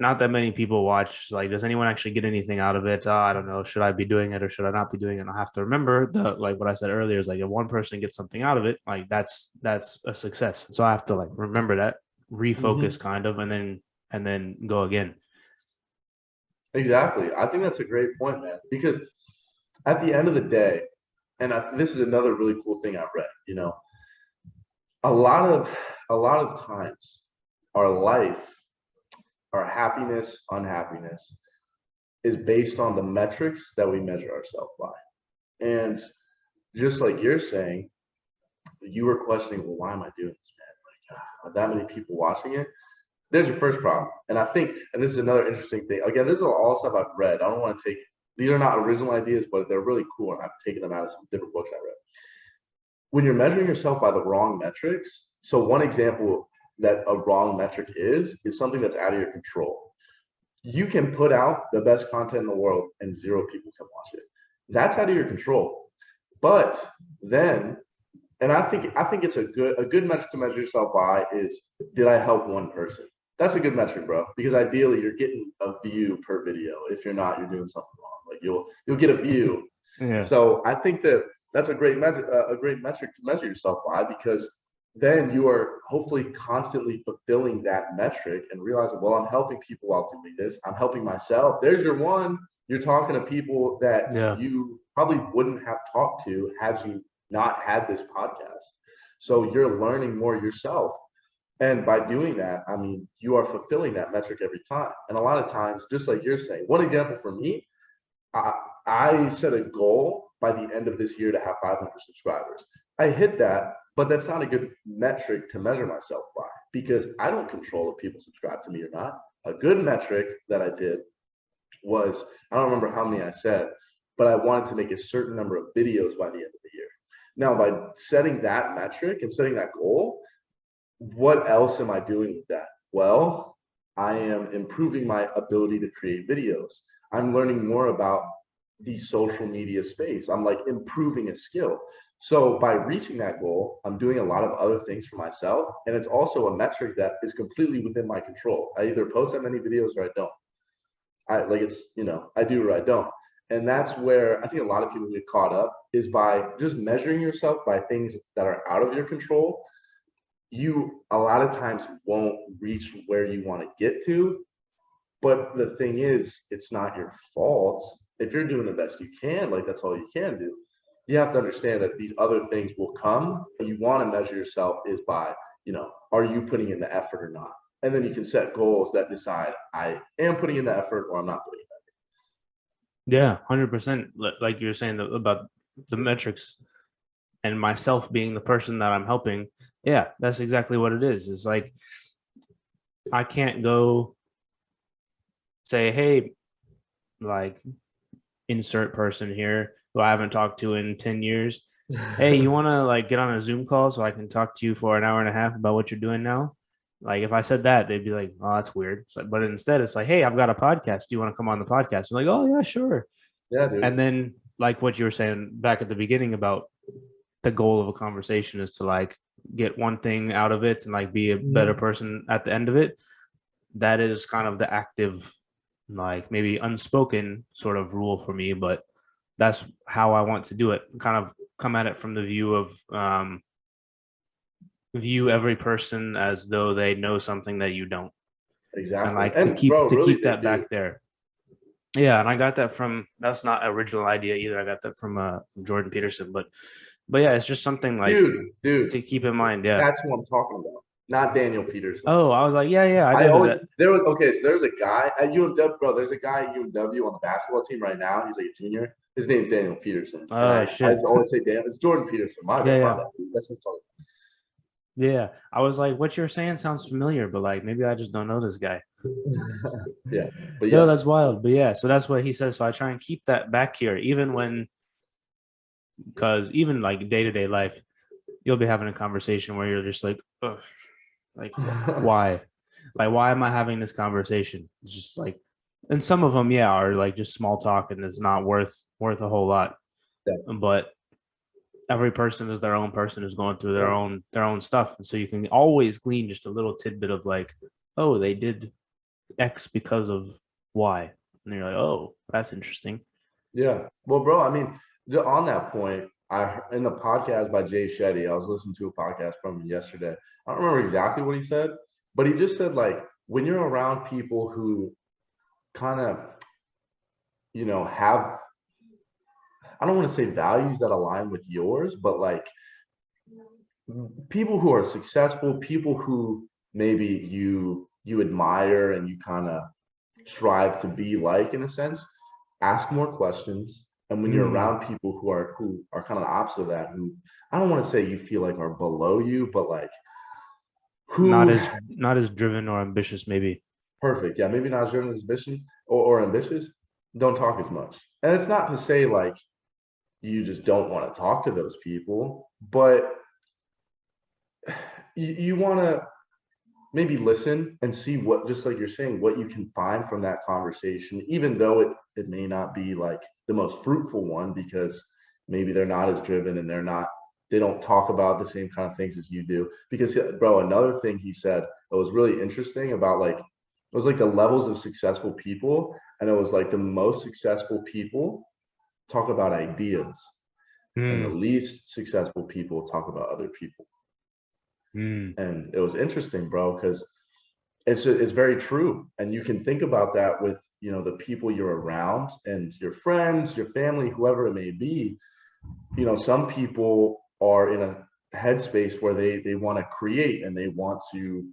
not that many people watch. Like, does anyone actually get anything out of it? I don't know. Should I be doing it or should I not be doing it? And I have to remember that, like what I said earlier, is like if one person gets something out of it, like that's a success. So I have to like remember that, refocus Mm-hmm. kind of, and then go again. Exactly. I think that's a great point, man. Because at the end of the day, and this is another really cool thing I've read. A lot of times, our life, our happiness, unhappiness, is based on the metrics that we measure ourselves by. And just like you're saying, you were questioning, well, why am I doing this, man? Like, are that many people watching it? There's your first problem. And I think, and this is another interesting thing. Again, this is all stuff I've read. I don't want to take, these are not original ideas, but they're really cool. And I've taken them out of some different books I read. When you're measuring yourself by the wrong metrics, so one example that a wrong metric is something that's out of your control. You can put out the best content in the world and 0 people can watch it. That's out of your control. But then, and I think it's a good metric to measure yourself by is, did I help one person? That's a good metric, bro. Because ideally you're getting a view per video. If you're not, you're doing something wrong. Like you'll get a view. Yeah. So I think that's a great metric to measure yourself by, because then you are hopefully constantly fulfilling that metric and realizing, well, I'm helping people while doing this. I'm helping myself. There's your one. You're talking to people that Yeah. you probably wouldn't have talked to had you not had this podcast. So you're learning more yourself. And by doing that, I mean, you are fulfilling that metric every time. And a lot of times, just like you're saying, one example for me, I, I set a goal by the end of this year to have 500 subscribers. I hit that, but that's not a good metric to measure myself by because I don't control if people subscribe to me or not. A good metric that I did was, I don't remember how many I said, but I wanted to make a certain number of videos by the end of the year. Now, by setting that metric and setting that goal, what else am I doing with that? Well, I am improving my ability to create videos. I'm learning more about the social media space. I'm like improving a skill. So by reaching that goal, I'm doing a lot of other things for myself. And it's also a metric that is completely within my control. I either post that many videos or I don't. I like it's, I do or I don't. And that's where I think a lot of people get caught up is by just measuring yourself by things that are out of your control. You a lot of times won't reach where you want to get to. But the thing is, it's not your fault. If you're doing the best you can, like that's all you can do. You have to understand that these other things will come. And you want to measure yourself is by, are you putting in the effort or not? And then you can set goals that decide I am putting in the effort or I'm not putting Yeah, 100%. Like you're saying about the metrics and myself being the person that I'm helping. Yeah, that's exactly what it is. It's like I can't go say, hey, like insert person here who I haven't talked to in 10 years. Hey, you want to like get on a Zoom call so I can talk to you for an hour and a half about what you're doing now? Like if I said that, they'd be like, "Oh, that's weird." It's like, but instead, it's like, "Hey, I've got a podcast. Do you want to come on the podcast?" I'm like, "Oh yeah, sure." Yeah, dude. And then, like what you were saying back at the beginning about the goal of a conversation is to like get one thing out of it and like be a better person at the end of it. That is kind of the active, like maybe unspoken sort of rule for me, but that's how I want to do it. Kind of come at it from the view of view every person as though they know something that you don't, and Exactly. like And bro, to really keep they that do. back there. Yeah, and I got that from that's not an original idea either. I got that from Jordan Peterson, but yeah, it's just something like Dude, to keep in mind. Yeah. that's what I'm talking about. Not Daniel Peterson. Oh, I was like, yeah, I I know who always that. there was okay. So there's a guy at UMW, bro. There's a guy at UMW on the basketball team right now. He's like a junior. His name's Daniel Peterson, and Oh I shit. just always say Daniel. It's Jordan Peterson. Yeah, My yeah, bad. Dude. That's what I'm talking yeah. I was like, what you're saying sounds familiar, but like maybe I just don't know this guy. about. Yeah, but No, yes, that's wild. But yeah, so that's what he says. So I try and keep that back here, even when, because even like day to day life, you'll be having a conversation where you're just like, ugh, like why, like why am I having this conversation? It's just like, and some of them, yeah, are like just small talk and it's not worth a whole lot. yeah, But every person is their own person who's going through yeah, their own stuff, and so you can always glean just a little tidbit of like, oh, they did X because of Y, and you're like, oh, that's interesting. yeah. Well, bro, I mean, on that point, I in the podcast by Jay Shetty, I was listening to a podcast from him yesterday. I don't remember exactly what he said, but he just said like when you're around people who kind of have I don't want to say values that align with yours, but like people who are successful, people who maybe you admire and you kind of strive to be like in a sense, ask more questions. And when you're Mm, around people who are kind of the opposite of that, who I don't want to say you feel like are below you, but like who not as driven or ambitious, maybe. perfect, yeah, maybe not as driven as ambition or ambitious, don't talk as much. And it's not to say like you just don't want to talk to those people, but you want to maybe listen and see what, just like you're saying, what you can find from that conversation, even though it may not be like the most fruitful one because maybe they're not as driven and they don't talk about the same kind of things as you do. Because bro, another thing he said that was really interesting about like it was like the levels of successful people, and it was like the most successful people talk about ideas and the Mm, least successful people talk about other people. mm, And it was interesting, bro, because it's very true, and you can think about that with the people you're around and your friends, your family, whoever it may be. Some people are in a headspace where they want to create and they want to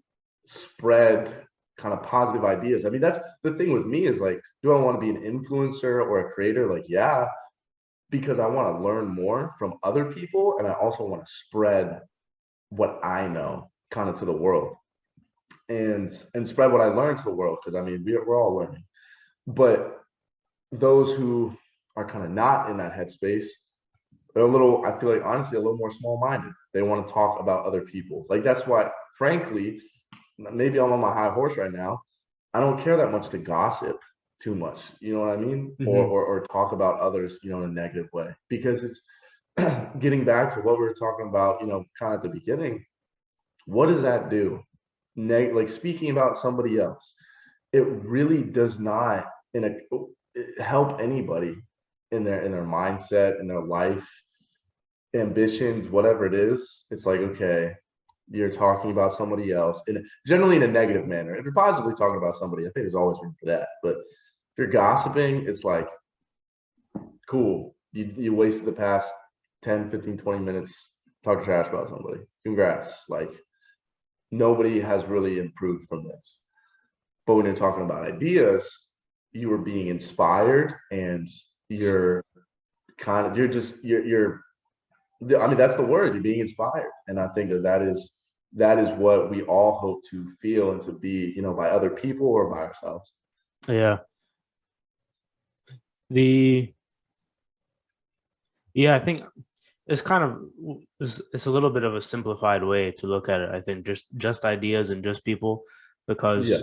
spread kind of positive ideas. I mean, that's the thing with me is like, do I want to be an influencer or a creator? Like, yeah, because I want to learn more from other people. And I also want to spread what I know kind of to the world and spread what I learned to the world. Cause I mean, we're all learning, but those who are kind of not in that headspace, they're a little, I feel like honestly, a little more small-minded. They want to talk about other people. Like that's why, frankly, maybe I'm on my high horse right now. I don't care that much to gossip too much. You know what I mean? Mm-hmm. Or talk about others, in a negative way. Because it's getting back to what we were talking about, kind of at the beginning. What does that do? Like speaking about somebody else, it really does not help anybody in their mindset, in their life, ambitions, whatever it is. It's like, okay, you're talking about somebody else, and generally in a negative manner. If you're positively talking about somebody, I think there's always room for that. But if you're gossiping, it's like, cool, you wasted the past 10, 15, 20 minutes talking trash about somebody. Congrats. Like nobody has really improved from this. But when you're talking about ideas, you are being inspired, and you're you're I mean, that's the word. You're being inspired, and I think that is what we all hope to feel and to be, by other people or by ourselves. Yeah. The Yeah, I think it's kind of it's a little bit of a simplified way to look at it. I think just ideas and just people, Yeah,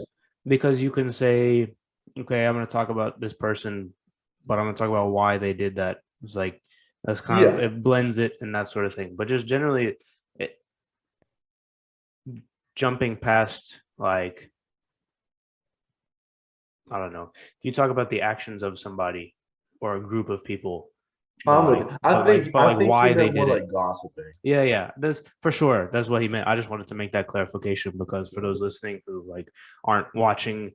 because you can say, okay, I'm going to talk about this person, but I'm going to talk about why they did that. It's like that's kind of yeah. it blends it and that sort of thing. But just generally, it, jumping past like I don't know, if you talk about the actions of somebody or a group of people, I'm with. I think but I like think he why they meant more did it. like gossiping. Yeah, yeah, that's for sure. That's what he meant. I just wanted to make that clarification because for those listening who like aren't watching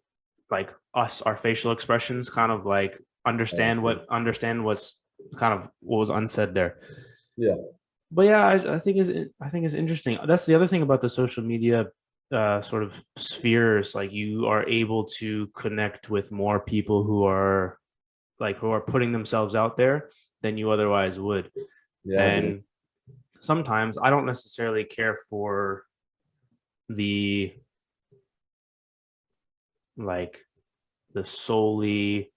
like us, our facial expressions kind of like understand what's kind of what was unsaid there. Yeah, But yeah, I think is interesting. That's the other thing about the social media sort of spheres. Like you are able to connect with more people who are putting themselves out there than you otherwise would. yeah, dude. And sometimes I don't necessarily care for the like the solely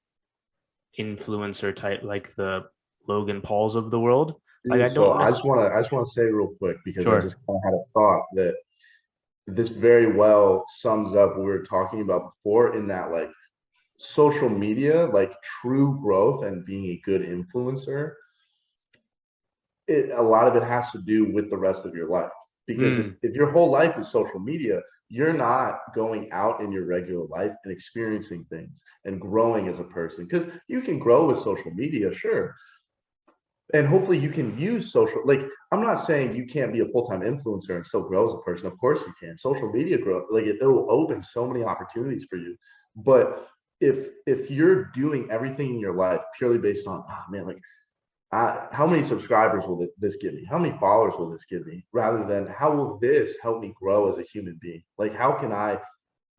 influencer type, like the Logan Pauls of the world. Like I Dude, so don't I just necessarily want to I just want to say real quick because I just sure. kind of had a thought that this very well sums up what we were talking about before, in that like social media, like true growth and being a good influencer, a lot of it has to do with the rest of your life. Because if, Mm, if your whole life is social media, you're not going out in your regular life and experiencing things and growing as a person. Because you can grow with social media, sure. And hopefully you can use social, like, I'm not saying you can't be a full-time influencer and still grow as a person. Of course you can. Social media growth, like it will open so many opportunities for you. But if you're doing everything in your life purely based on, oh man, like how many subscribers will this give me? How many followers will this give me? Rather than how will this help me grow as a human being? Like, how can I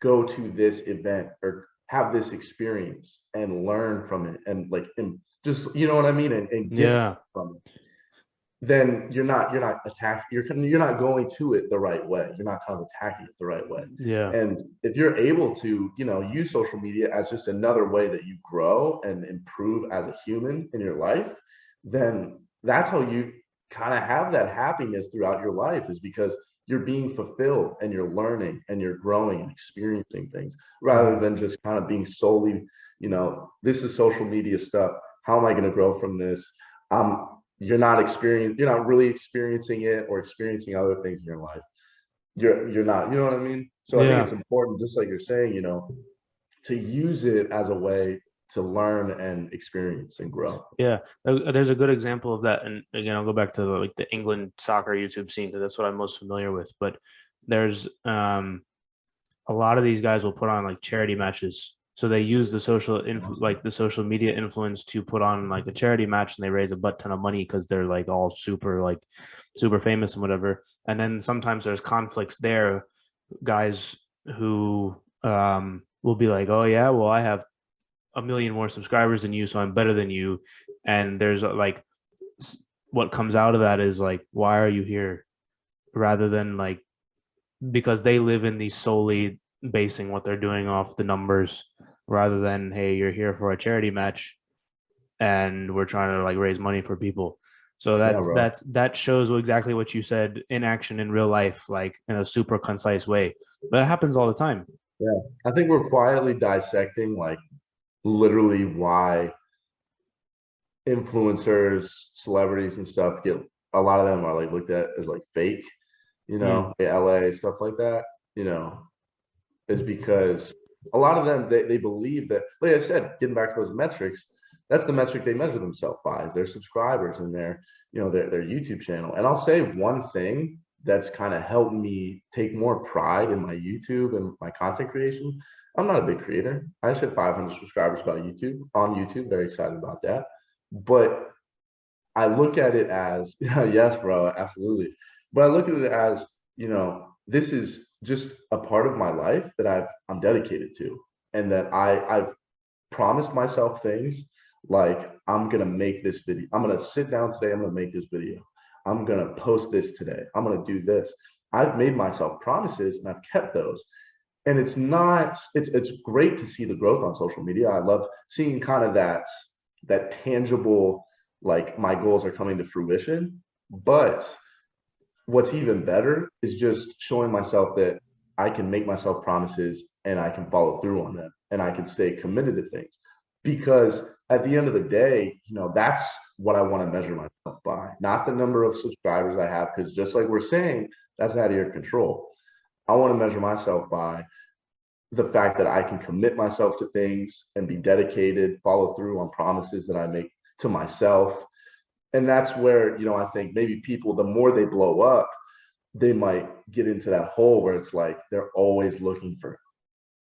go to this event or have this experience and learn from it and just, you know what I mean? And get yeah, from it. Then you're not attacking, you're not going to it the right way. You're not kind of attacking it the right way. yeah, And if you're able to, use social media as just another way that you grow and improve as a human in your life, then that's how you kind of have that happiness throughout your life, is because you're being fulfilled and you're learning and you're growing and experiencing things, rather mhm, than just kind of being solely, this is social media stuff. How am I going to grow from this? You're not really experiencing it or experiencing other things in your life. You're not, you know what I mean? So I think it's yeah, important, just like you're saying, to use it as a way to learn and experience and grow. yeah. There's a good example of that, and again, I'll go back to like the England soccer YouTube scene because that's what I'm most familiar with. But there's a lot of these guys will put on like charity matches. So they use the Awesome. like the social media influence to put on like a charity match, and they raise a butt ton of money because they're like all super famous and whatever. And then sometimes there's conflicts there, guys who will be like, oh yeah, well I have a million more subscribers than you, so I'm better than you. And there's like what comes out of that is like, why are you here? Rather than like, because they live in these solely basing what they're doing off the numbers, rather than, hey, you're here for a charity match and we're trying to like raise money for people. So Yeah, bro. that shows exactly what you said in action in real life, like in a super concise way. But it happens all the time. Yeah. I think we're quietly dissecting like literally why influencers, celebrities and stuff get a lot of them are like looked at as like fake, Mm, LA, stuff like that, is because a lot of them they believe that, like I said, getting back to those metrics, that's the metric they measure themselves by is their subscribers and their YouTube channel. And I'll say one thing that's kind of helped me take more pride in my YouTube and my content creation. I'm not a big creator. I just hit 500 subscribers about YouTube on YouTube. Very excited about that. But I look at it as, yes, bro, absolutely. But I look at it as, this is just a part of my life that I'm dedicated to, and that I've promised myself things like I'm gonna make this video. I'm gonna sit down today. I'm gonna make this video. I'm gonna post this today. I'm gonna do this. I've made myself promises and I've kept those. And it's not. It's great to see the growth on social media. I love seeing kind of that tangible, like my goals are coming to fruition. But what's even better is just showing myself that I can make myself promises and I can follow through on them and I can stay committed to things. Because at the end of the day, that's what I want to measure myself by, not the number of subscribers I have, because just like we're saying, that's out of your control. I want to measure myself by the fact that I can commit myself to things and be dedicated, follow through on promises that I make to myself. And that's where, I think maybe people, the more they blow up, they might get into that hole where it's like they're always looking for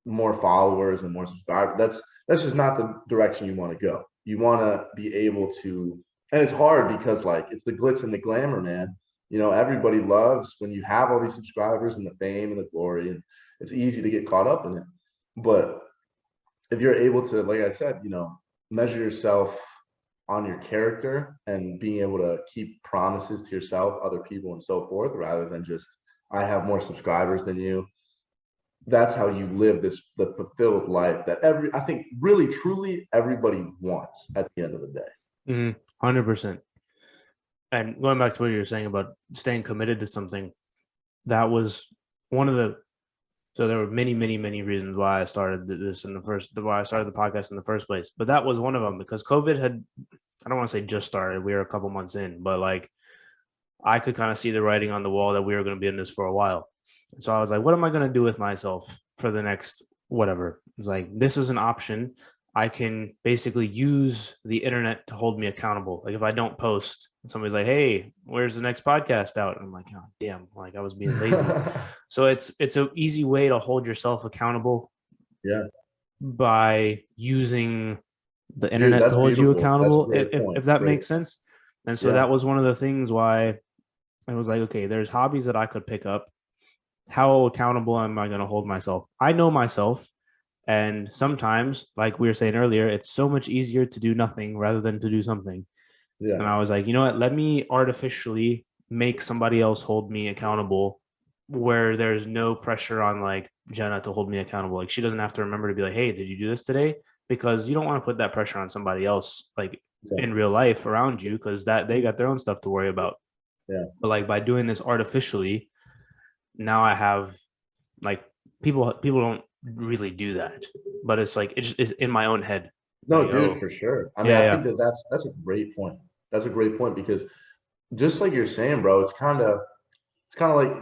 more followers and more subscribers. That's just not the direction you want to go. You want to be able to, and it's hard because like it's the glitz and the glamour, man. Everybody loves when you have all these subscribers and the fame and the glory, and it's easy to get caught up in it. But if you're able to, like I said, measure yourself on your character and being able to keep promises to yourself, other people, and so forth, rather than just I have more subscribers than you. That's how you live the fulfilled life that I think really truly everybody wants at the end of the day. 100%. And going back to what you were saying about staying committed to something, that was one of the. So there were many, many, many reasons why I started this why I started the podcast in the first place. But that was one of them because COVID had, I don't want to say just started. We were a couple months in, but like I could kind of see the writing on the wall that we were going to be in this for a while. So I was like, what am I going to do with myself for the next whatever? It's like, this is an option. I can basically use the internet to hold me accountable. Like if I don't post, somebody's like, "Hey, where's the next podcast out?" And I'm like, "Oh, damn!" Like I was being lazy. So it's an easy way to hold yourself accountable. Yeah, By using the dude, internet to that's hold you beautiful. That's a accountable, great point. if that Great. makes sense. And so Yeah, that was one of the things why I was like, okay, there's hobbies that I could pick up. How accountable am I going to hold myself? I know myself. And sometimes, like we were saying earlier, it's so much easier to do nothing rather than to do something. yeah, And I was like, you know what? Let me artificially make somebody else hold me accountable where there's no pressure on like Jenna to hold me accountable. Like she doesn't have to remember to be like, hey, did you do this today? Because you don't want to put that pressure on somebody else like yeah, in real life around you because that they got their own stuff to worry about. yeah. But like by doing this artificially, now I have like people don't really do that, but it's like it's in my own head. Like, No, dude, oh for sure. I mean, yeah, I yeah, think that's a great point. That's a great point because just like you're saying, bro, it's kind of like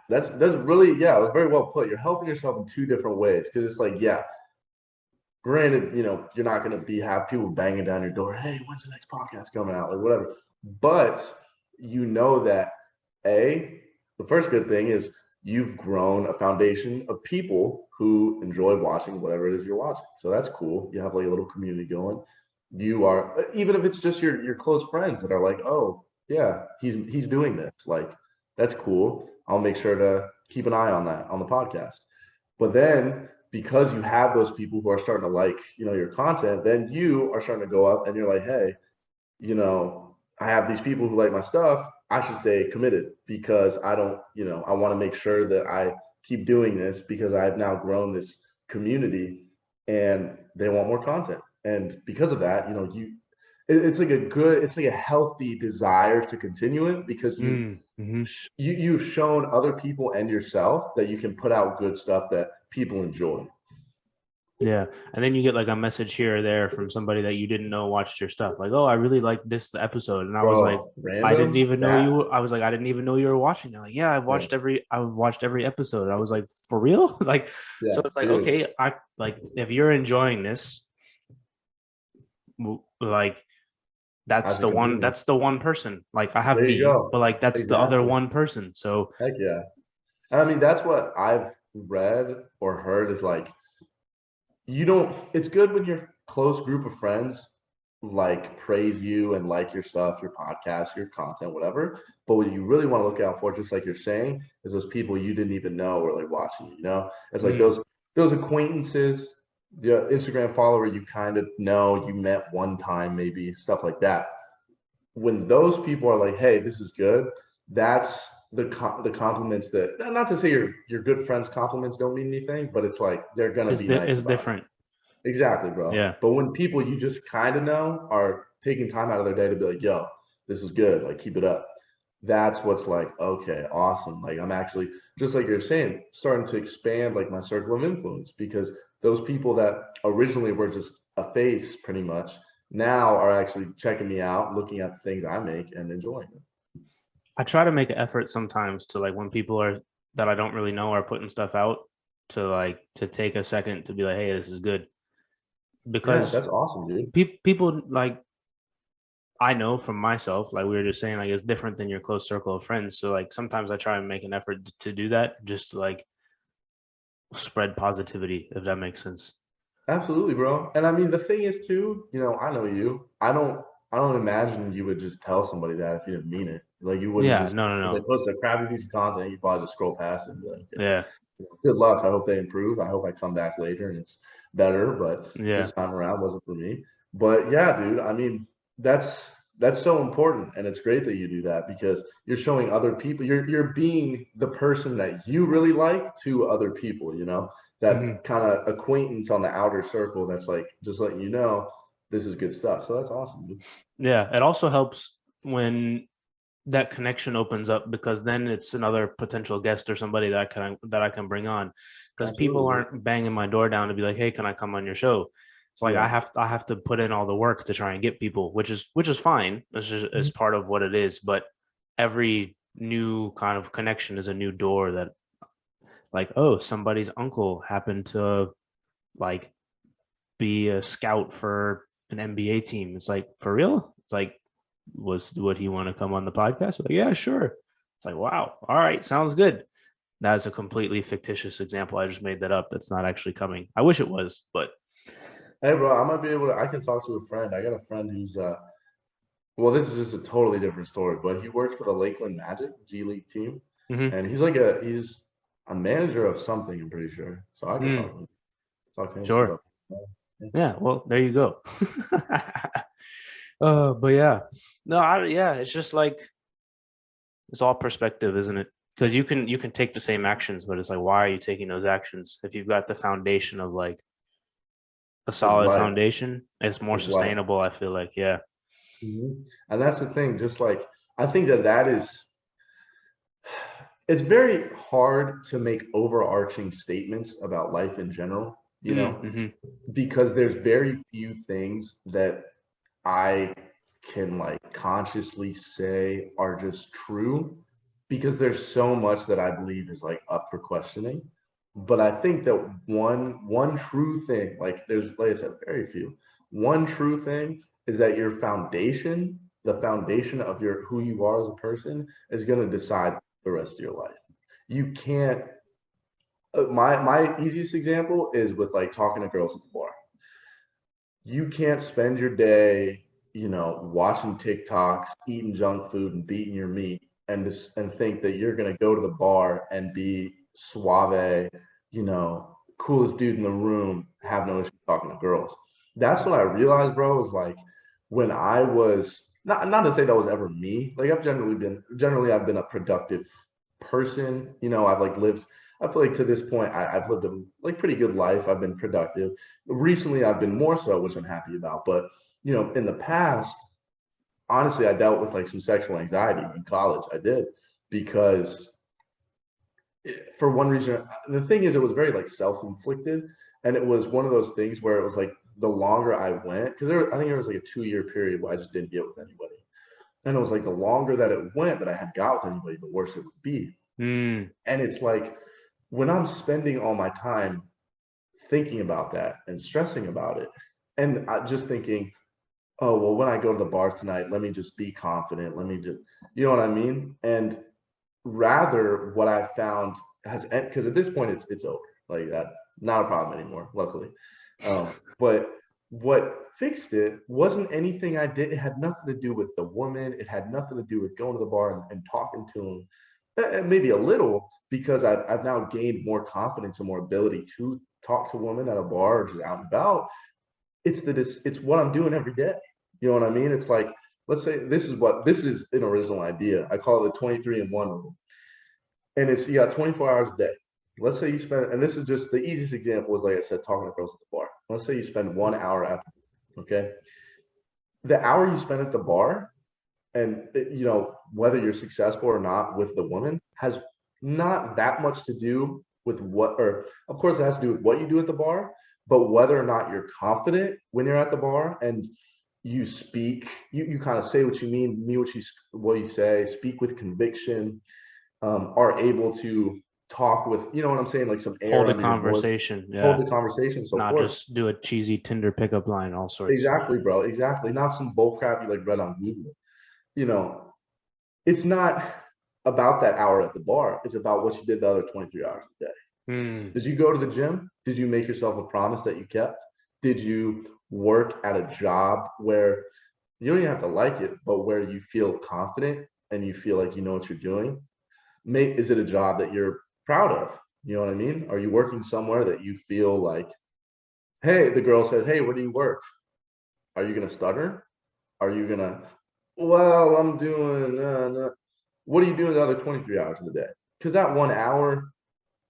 that's really, yeah, it was very well put. You're helping yourself in two different ways because it's like, yeah, granted, you're not gonna have people banging down your door, hey, when's the next podcast coming out? Like whatever. But you know that the first good thing is you've grown a foundation of people who enjoy watching whatever it is you're watching. So that's cool. You have like a little community going. You are, even if it's just your close friends that are like, oh yeah, he's doing this. Like that's cool. I'll make sure to keep an eye on that on the podcast. But then because you have those people who are starting to like, your content, then you are starting to go up and you're like, hey, I have these people who like my stuff. I should stay committed because I don't, I want to make sure that I keep doing this because I've now grown this community and they want more content. And because of that, it's like it's like a healthy desire to continue it because Mm-hmm. you've shown other people and yourself that you can put out good stuff that people enjoy. Yeah. And then you get like a message here or there from somebody that you didn't know watched your stuff. Like, oh, I really like this episode. And I was like, Bro, random I was like, I didn't even know you were watching. They're like, yeah, yeah, I've watched every episode. I was like, for real? Like, yeah, so it's like, dude. okay, I like if you're enjoying this, like I should continue. that's the one person. Like I have There you me, go. but like that's the other Exactly. one person. So Heck yeah. And I mean, that's what I've read or heard is like, it's good when your close group of friends like praise you and like your stuff, your podcast, your content, whatever. But what you really want to look out for, just like you're saying, is those people you didn't even know were like watching you. It's like mm, those acquaintances, the Instagram follower you kind of know, you met one time, maybe stuff like that. When those people are like, "Hey, this is good," that's the compliments that not to say your good friends compliments don't mean anything, but it's like they're gonna be nice it's about different. it. Exactly, bro. Yeah. But when people you just kind of know are taking time out of their day to be like, "Yo, this is good. Like, keep it up." That's what's like, okay, awesome. Like, I'm actually just like you're saying, starting to expand like my circle of influence because those people that originally were just a face, pretty much, now are actually checking me out, looking at the things I make and enjoying them. I try to make an effort sometimes to like when people are that I don't really know are putting stuff out to like to take a second to be like, hey, this is good. Yeah, Because that's awesome, dude. people like I know from myself, like we were just saying, like it's different than your close circle of friends. So like sometimes I try and make an effort to do that, just to, like spread positivity, if that makes sense. Absolutely, bro. And I mean, the thing is too, I know you. I don't imagine you would just tell somebody that if you didn't mean it. Like you wouldn't Yeah, just no, no, if they no. post a crappy piece of content, you probably just scroll past it and be like, okay, Yeah, good luck. I hope they improve. I hope I come back later and it's better, but yeah. this time around wasn't for me. But yeah, dude, I mean, that's so important and it's great that you do that because you're showing other people you're being the person that you really like to other people, Hmm. that kind of acquaintance on the outer circle that's like just letting you know this is good stuff. So that's awesome, dude. Yeah. It also helps when that connection opens up because then it's another potential guest or somebody that I can bring on because people Absolutely, dude. aren't banging my door down to be like, hey, can I come on your show? It's like Yeah. I have to put in all the work to try and get people, which is fine. It's just it's Mhm. part of what it is. But every new kind of connection is a new door that like, oh, somebody's uncle happened to like be a scout for an NBA team. It's like, for real? It's like, would he want to come on the podcast? Like, yeah, sure. It's like, wow, all right, sounds good. That's a completely fictitious example. I just made that up. That's not actually coming. I wish it was, but Hey, bro, I might be able to. I can talk to a friend. I got a friend who's well, this is just a totally different story, but he works for the Lakeland Magic G League team, mhm. and he's a manager of something. I'm pretty sure. So I could Mm, talk to him, see sure. about. Yeah. Yeah, well, there you go. But yeah, no, yeah, it's just like it's all perspective, isn't it? Because you can take the same actions, but it's like, why are you taking those actions? If you've got the foundation of like a His solid life, foundation, it's more his life. sustainable. I feel like, yeah. And that's the thing. Just like I think that is, it's very hard to make overarching statements about life in general. Mm-hmm. Because there's very few things that I can like consciously say are just true because there's so much that I believe is like up for questioning. But I think that one true thing, like there's like I said, very few. One true thing is that your foundation, the foundation of your who you are as a person, is going to decide the rest of your life. You can't. My easiest example is with like talking to girls at the bar. You can't spend your day, watching TikToks, eating junk food, and beating your meat, and think that you're gonna go to the bar and be suave, coolest dude in the room, have no issue talking to girls. That's what I realized, bro, is like when I was not to say that was ever me. Like I've been a productive person. I've like lived, I feel like to this point I've lived a like pretty good life. I've been productive. Recently I've been more so, which I'm happy about. But in the past, honestly, I dealt with like some sexual anxiety in college. I did because for one reason, the thing is, it was very like self-inflicted, and it was one of those things where it was like the longer I went, because I think there was like a 2-year period where I just didn't get with anybody, and it was like the longer that it went that I had got with anybody, the worse it would be. Mm. And it's like when I'm spending all my time thinking about that and stressing about it, and just thinking, oh well, when I go to the bar tonight, let me just be confident. Let me just, you know what I mean? And rather, what I found has, because at this point it's over, like that, not a problem anymore, luckily. But what fixed it wasn't anything I did. It had nothing to do with the woman. It had nothing to do with going to the bar and talking to him. And maybe a little, because I've now gained more confidence and more ability to talk to women at a bar or just out and about. It's what I'm doing every day. You know what I mean? It's like, let's say this is an original idea. I call it the 23 and 1 rule. And it's, you got 24 hours a day. Let's say you spend, and this is just the easiest example is, like I said, talking to girls at the bar. Let's say you spend 1 hour at the bar, okay? The hour you spend at the bar, and whether you're successful or not with the woman, has not that much to do with or of course it has to do with what you do at the bar, but whether or not you're confident when you're at the bar and you speak, you kind of say what you mean what you say, speak with conviction, are able to talk with, you know what I'm saying, like some air Hold a under your voice, conversation. hold Yeah. the conversation, so Not forth. just do a cheesy Tinder pickup line, all sorts. Exactly, bro. Exactly. Not some bull crap you like read on Google. You know, it's not about that hour at the bar. It's about what you did the other 23 hours a day. Mm. Did you go to the gym? Did you make yourself a promise that you kept? Did you work at a job where you don't even have to like it, but where you feel confident and you feel like you know what you're doing? Is it a job that you're proud of? You know what I mean? Are you working somewhere that you feel like, hey, the girl says, hey, where do you work? Are you gonna stutter? Are you gonna, well, I'm doing, what are you doing the other 23 hours of the day? Because that 1 hour,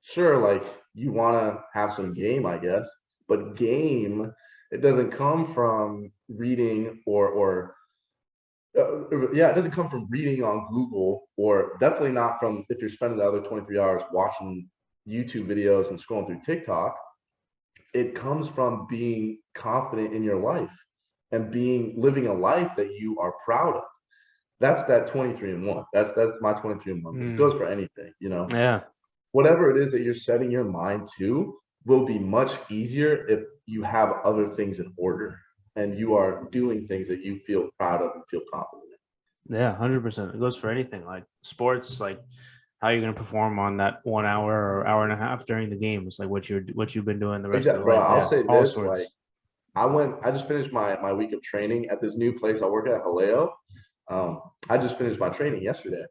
sure, like you want to have some game, I guess, but game, it doesn't come from reading yeah, it doesn't come from reading on Google, or definitely not from, if you're spending the other 23 hours watching YouTube videos and scrolling through TikTok. It comes from being confident in your life and living a life that you are proud of. That's that 23 and 1. That's my 23 and 1. It goes for anything, Yeah. Whatever it is that you're setting your mind to will be much easier if you have other things in order and you are doing things that you feel proud of and feel confident in. Yeah, 100%. It goes for anything like sports, like how you're going to perform on that 1 hour or hour and a half during the game. It's like what you've been doing the rest of Exactly, the bro. life. I'll Yeah, say all this, like sorts. I just finished my week of training at this new place I work at, Haleo. I just finished my training yesterday.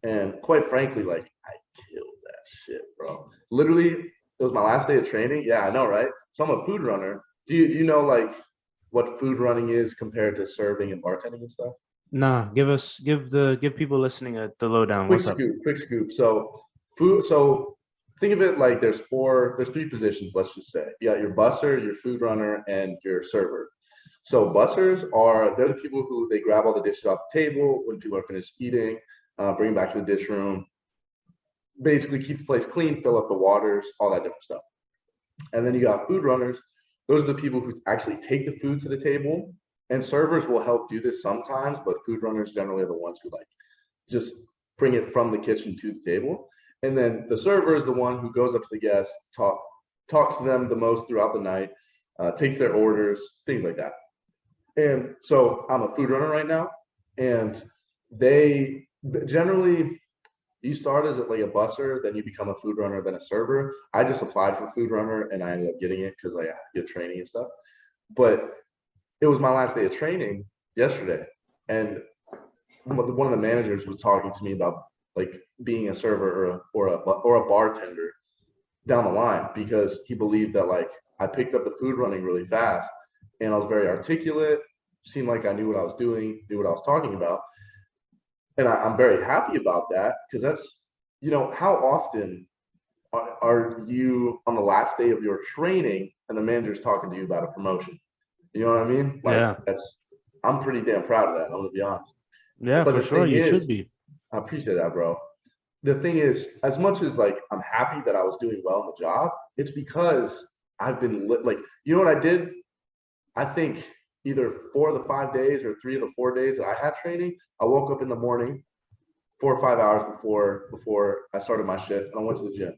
And quite frankly, like I killed that shit, bro. Literally, it was my last day of training. Yeah, I know, right? So I'm a food runner. Do you know like what food running is compared to serving and bartending and stuff? Nah, give people listening the lowdown. What's up? Quick scoop. So think of it like there's 3 positions, let's just say. You got your busser, your food runner, and your server. So they're the people who they grab all the dishes off the table when people are finished eating, bring them back to the dish room, basically keep the place clean, fill up the waters, all that different stuff. And then you got food runners. Those are the people who actually take the food to the table. And servers will help do this sometimes, but food runners generally are the ones who like just bring it from the kitchen to the table. And then the server is the one who goes up to the guests, talks to them the most throughout the night, takes their orders, things like that. And so I'm a food runner right now, and they generally, you start as like a busser, then you become a food runner, then a server. I just applied for food runner and I ended up getting it because I get training and stuff. But it was my last day of training yesterday, and one of the managers was talking to me about like being a server or a bartender, down the line because he believed that like I picked up the food running really fast and I was very articulate, seemed like I knew what I was doing, knew what I was talking about. And I'm very happy about that because that's, how often are you on the last day of your training and the manager's talking to you about a promotion? You know what I mean? Like Yeah. I'm pretty damn proud of that. I'm gonna be honest. Yeah, But for the sure. thing You should is, be. I appreciate that, bro. The thing is, as much as like I'm happy that I was doing well in the job, it's because I've been like, you know what I did? I think either 4 of the 5 days or 3 of the 4 days that I had training, I woke up in the morning 4 or 5 hours before I started my shift and I went to the gym.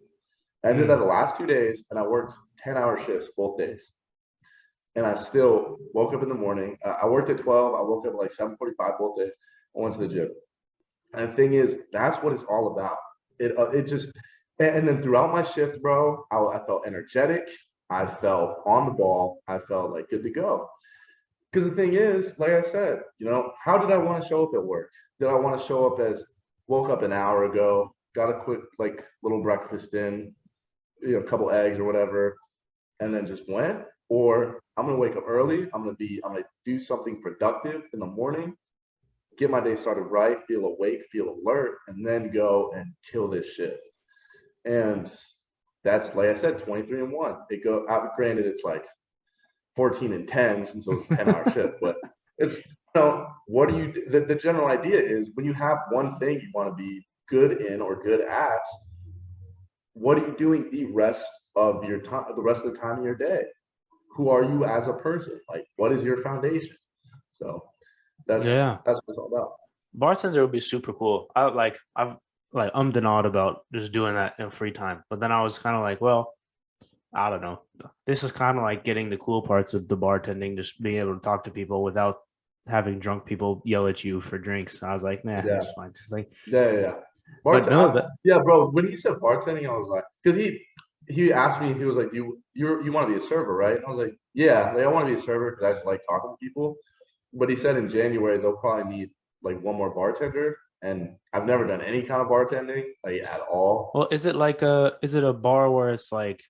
I did that Mm. the last 2 days and I worked 10-hour shifts both days. And I still woke up in the morning. I worked at 12. I woke up at like 7:45 both days. I went to the gym. And the thing is, that's what it's all about. It just, and then throughout my shift, bro, I felt energetic. I felt on the ball. I felt like good to go. Because the thing is, like I said, how did I want to show up at work? Did I want to show up as woke up an hour ago, got a quick like little breakfast in, a couple eggs or whatever, and then just went? Or I'm gonna wake up early. I'm gonna do something productive in the morning, get my day started right, feel awake, feel alert, and then go and kill this shift. And that's like I said, 23-1. It go out. Granted, it's like 14-10 since it was a 10-hour shift, but it's what do you? The general idea is when you have one thing you want to be good in or good at, what are you doing the rest of your time, the rest of the time of your day? Who are you as a person? Like, what is your foundation? So that's Yeah. that's what it's all about. Bartender would be super cool. I've like ummed and awed about just doing that in free time. But then I was kind of like, well, I don't know. This is kind of like getting the cool parts of the bartending, just being able to talk to people without having drunk people yell at you for drinks. I was like, nah, Yeah, it's fine. Just like, yeah. but no, that Yeah, bro. When he said bartending, I was like, because he asked me, he was like, you want to be a server, right? And I was like, yeah, like I want to be a server because I just like talking to people. But he said in January they'll probably need like one more bartender, and I've never done any kind of bartending like at all. well, is it a bar where it's like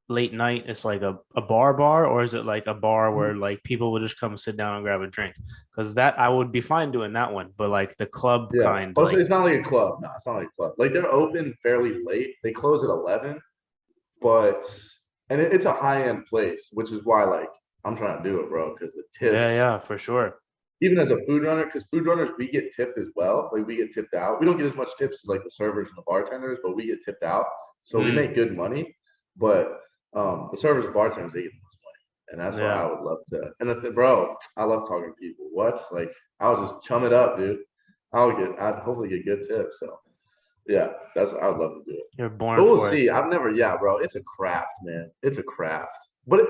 late night, it's like a bar, or is it like a bar where like people will just come sit down and grab a drink? Because that I would be fine doing that one, but like the club Yeah. kind, Also, like it's not like a club. No, it's not like a club. Like they're open fairly late. They close at 11, but it's a high end place, which is why like I'm trying to do it, bro, because the yeah, tips, yeah, for sure. even as a food runner, because food runners we get tipped as well. Like we get tipped out. We don't get as much tips as like the servers and the bartenders, but we get tipped out, so we Mm, make good money. But the servers and bartenders they get the most money, and that's why yeah. I would love to. And bro, I love talking to people. What like I'll just chum it up, dude. I'd hopefully get good tips. So yeah, that's I would love to do it. You're But born we'll for it. see. I've never, yeah, bro. It's a craft, man. It's a craft. But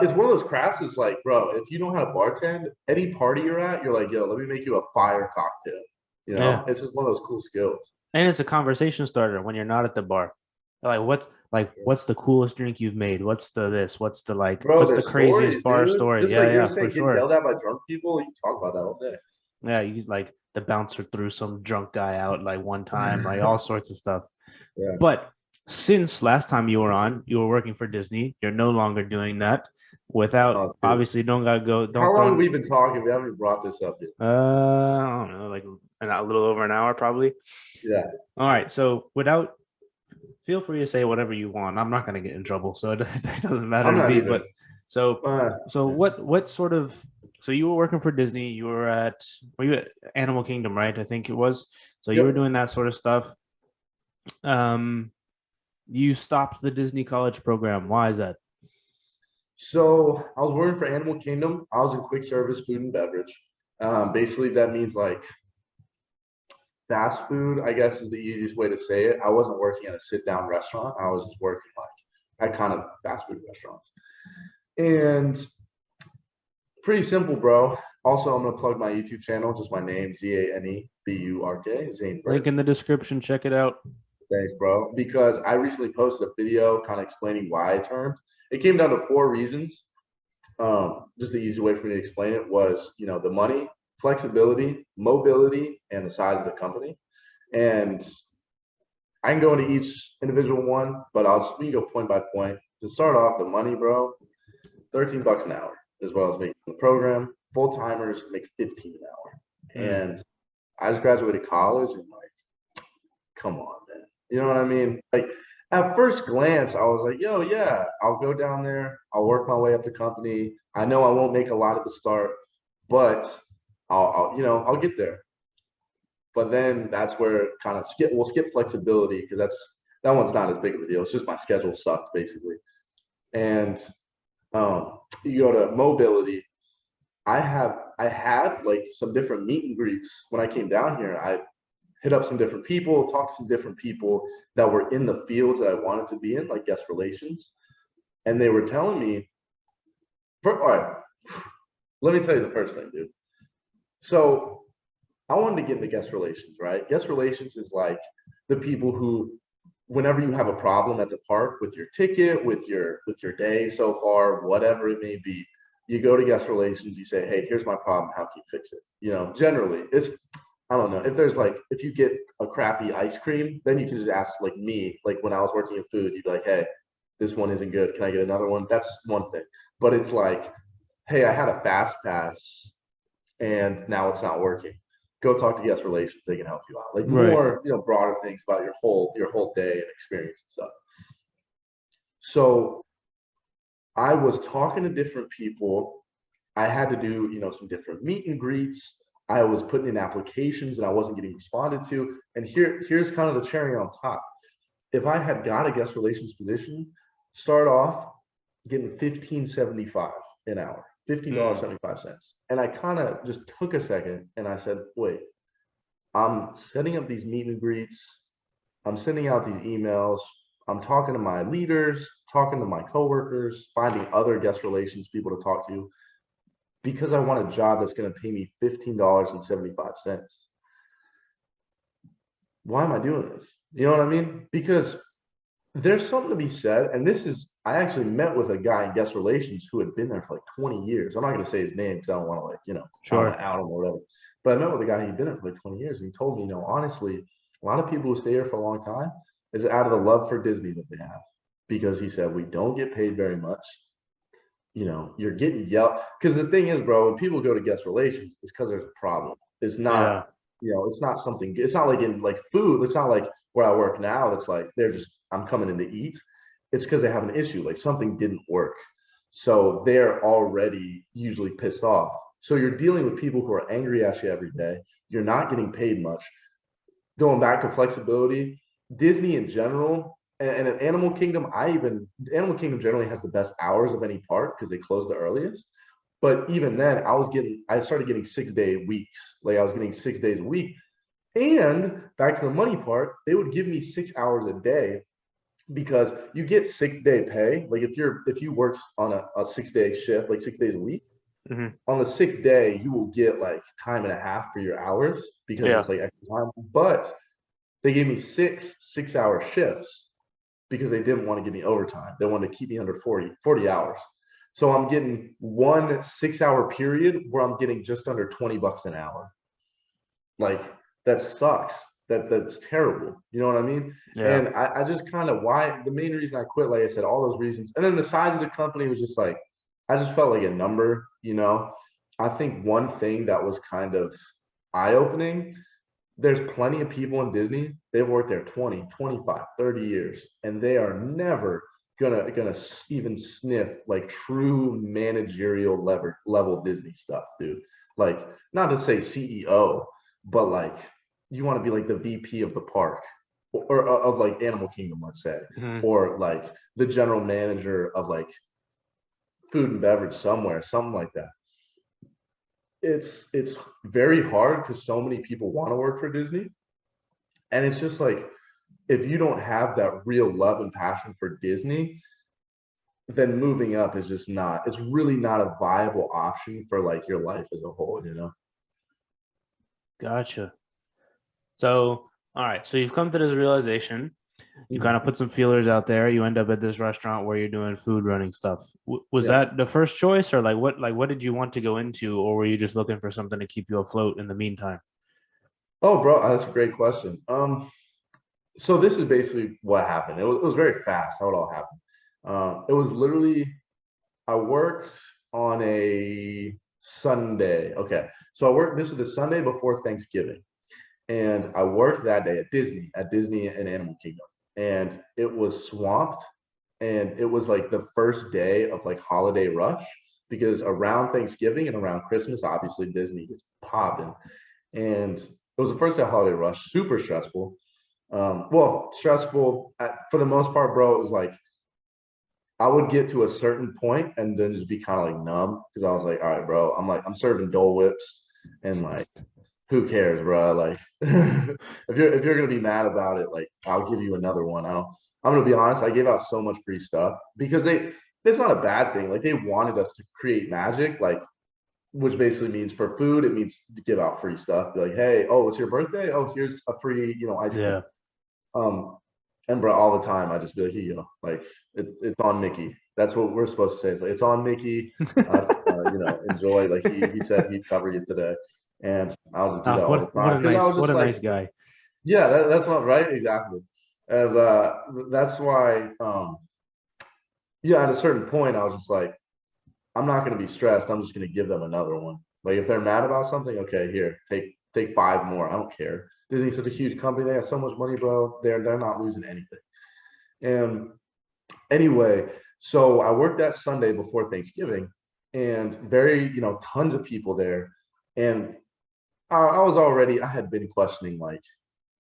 it's one of those crafts. Is like, bro, if you know how to bartend, any party you're at, you're like, yo, let me make you a fire cocktail. Yeah. It's just one of those cool skills. And it's a conversation starter when you're not at the bar. What's the coolest drink you've made? What's the this? Bro, What's the there's craziest stories, bar dude. story? Just like Yeah, you were yeah, for saying, getting sure. yelled at by drunk people, you can talk about that all day. Yeah, you like the bouncer threw some drunk guy out like one time, like all sorts of stuff. Yeah. But since last time you were on, you were working for Disney. You're no longer doing that. Without Oh, dude. obviously, don't gotta go. How Don't long have throw. we been talking? We haven't even brought this up yet. I don't know, like a little over an hour, probably. Yeah. All right. So without, feel free to say whatever you want. I'm not gonna get in trouble, so it doesn't matter I'm to not me. even. But so so what sort of so you were working for Disney, were you at Animal Kingdom, right? I think it was. So you were Yep. doing that sort of stuff. Um, you stopped the Disney College program. Why is that? So I was working for Animal Kingdom. I was in quick service food and beverage. Basically, that means like fast food, I guess is the easiest way to say it. I wasn't working at a sit down restaurant. I was just working like at kind of fast food restaurants. And pretty simple, bro. Also, I'm gonna plug my YouTube channel, just my name, ZaneBurk, Zane Link Burk. in the description. Check it out. Thanks, bro. Because I recently posted a video kind of explaining why I turned. It came down to 4 reasons. Just the easy way for me to explain it was, the money, flexibility, mobility, and the size of the company. And I can go into each individual one, but we can go point by point. To start off, the money, bro, $13 an hour is what I was making in the program. Full timers make 15 an hour. Mm. And I just graduated college and like, come on, man. You know what I mean? Like at first glance, I was like, yo, yeah, I'll go down there, I'll work my way up the company. I know I won't make a lot at the start, but I'll get there. But then that's where kind of we'll skip flexibility because that one's not as big of a deal. It's just my schedule sucked basically. And you go to mobility. I had like some different meet and greets when I came down here. I hit up some different people, talked to some different people that were in the fields that I wanted to be in, like guest relations. And they were telling me, all right, let me tell you the first thing, dude. So I wanted to get into guest relations, right? Guest relations is like the people who, whenever you have a problem at the park with your ticket, with your day so far, whatever it may be, you go to guest relations, you say, hey, here's my problem, how can you fix it? You know, generally it's, I don't know, if you get a crappy ice cream, then you can just ask like me, like when I was working in food, you'd be like, hey, this one isn't good, can I get another one? That's one thing. But it's like, hey, I had a fast pass and now it's not working. Go talk to guest relations, they can help you out. Like Right. more, broader things about your whole day and experience and stuff. So I was talking to different people. I had to do, some different meet and greets. I was putting in applications and I wasn't getting responded to. And here's kind of the cherry on top. If I had got a guest relations position, start off getting $15.75 an hour, $15.75. And I kind of just took a second and I said, wait, I'm setting up these meet and greets. I'm sending out these emails. I'm talking to my leaders, talking to my coworkers, finding other guest relations people to talk to because I want a job that's going to pay me $15.75. Why am I doing this? You know what I mean? Because there's something to be said. And I actually met with a guy in guest relations who had been there for like 20 years. I'm not going to say his name because I don't want to Sure. out him or whatever. But I met with a guy who'd been there for like 20 years. And he told me, honestly, a lot of people who stay here for a long time is out of the love for Disney that they have. Because he said, we don't get paid very much. You're getting yelled. Because the thing is, bro, when people go to guest relations, it's because there's a problem. It's not, it's not something, it's not like in like food. It's not like where I work now. It's like, I'm coming in to eat. It's because they have an issue. Like something didn't work. So they're already usually pissed off. So you're dealing with people who are angry at you every day. You're not getting paid much. Going back to flexibility, Disney in general, and in Animal Kingdom, Animal Kingdom generally has the best hours of any park because they close the earliest. But even then, I started getting 6-day weeks. Like I was getting 6 days a week. And back to the money part, they would give me 6 hours a day because you get 6-day pay. Like if you work on a 6-day shift, like 6 days a week, on the 6th day, you will get like time and a half for your hours because it's like extra time. But they gave me 6-hour shifts because they didn't want to give me overtime. They wanted to keep me under 40 hours. So I'm getting one 6-hour period where I'm getting just under $20 an hour. Like that sucks. That's terrible. You know what I mean? Yeah. And I just kind of the main reason I quit, like I said, all those reasons. And then the size of the company was just like, I just felt like a number, I think one thing that was kind of eye-opening, there's plenty of people in Disney, they've worked there 20, 25, 30 years, and they are never gonna even sniff like true managerial level Disney stuff, dude. Like, not to say CEO, but like you want to be like the VP of the park or of like Animal Kingdom, let's say, or like the general manager of like food and beverage somewhere, something like that. It's very hard because so many people want to work for Disney. And it's just like, if you don't have that real love and passion for Disney, then moving up is just it's really not a viable option for like your life as a whole, Gotcha. So, all right. So you've come to this realization. You kind of put some feelers out there. You end up at this restaurant where you're doing food running stuff. Was that the first choice, or what did you want to go into, or were you just looking for something to keep you afloat in the meantime? Oh, bro, that's a great question. So this is basically what happened. It was very fast how it all happened. It was literally I worked on a Sunday. Okay, so I worked. This was the Sunday before Thanksgiving, and I worked that day at Disney and Animal Kingdom, and it was swamped, and it was like the first day of like holiday rush because around Thanksgiving and around Christmas, obviously Disney gets popping, and it was the first day of holiday rush, super stressful. Well, stressful for the most part, bro. It was like I would get to a certain point and then just be kind of like numb because I was like, all right, bro. I'm serving Dole Whips and like who cares, bro? Like if you're gonna be mad about it, like I'll give you another one. I don't. I'm gonna be honest. I gave out so much free stuff because they. It's not a bad thing. Like they wanted us to create magic, like which basically means for food, it means to give out free stuff. Be like, hey, oh, it's your birthday. Oh, here's a free, ice cream. Yeah. Um, and bro, all the time I just be like, here you go. Like it's on Mickey. That's what we're supposed to say. It's like it's on Mickey. Enjoy. Like he said he'd cover you today, and I'll just do that all the What time a because I nice was just like, nice guy. yeah, that's not right, exactly, and that's why, yeah, at a certain point, I was just like, I'm not going to be stressed. I'm just going to give them another one. Like if they're mad about something, okay, here, take five more. I don't care. Disney's such a huge company. They have so much money, bro. They're not losing anything. And anyway, so I worked that Sunday before Thanksgiving, and very, tons of people there. And I had been questioning, like,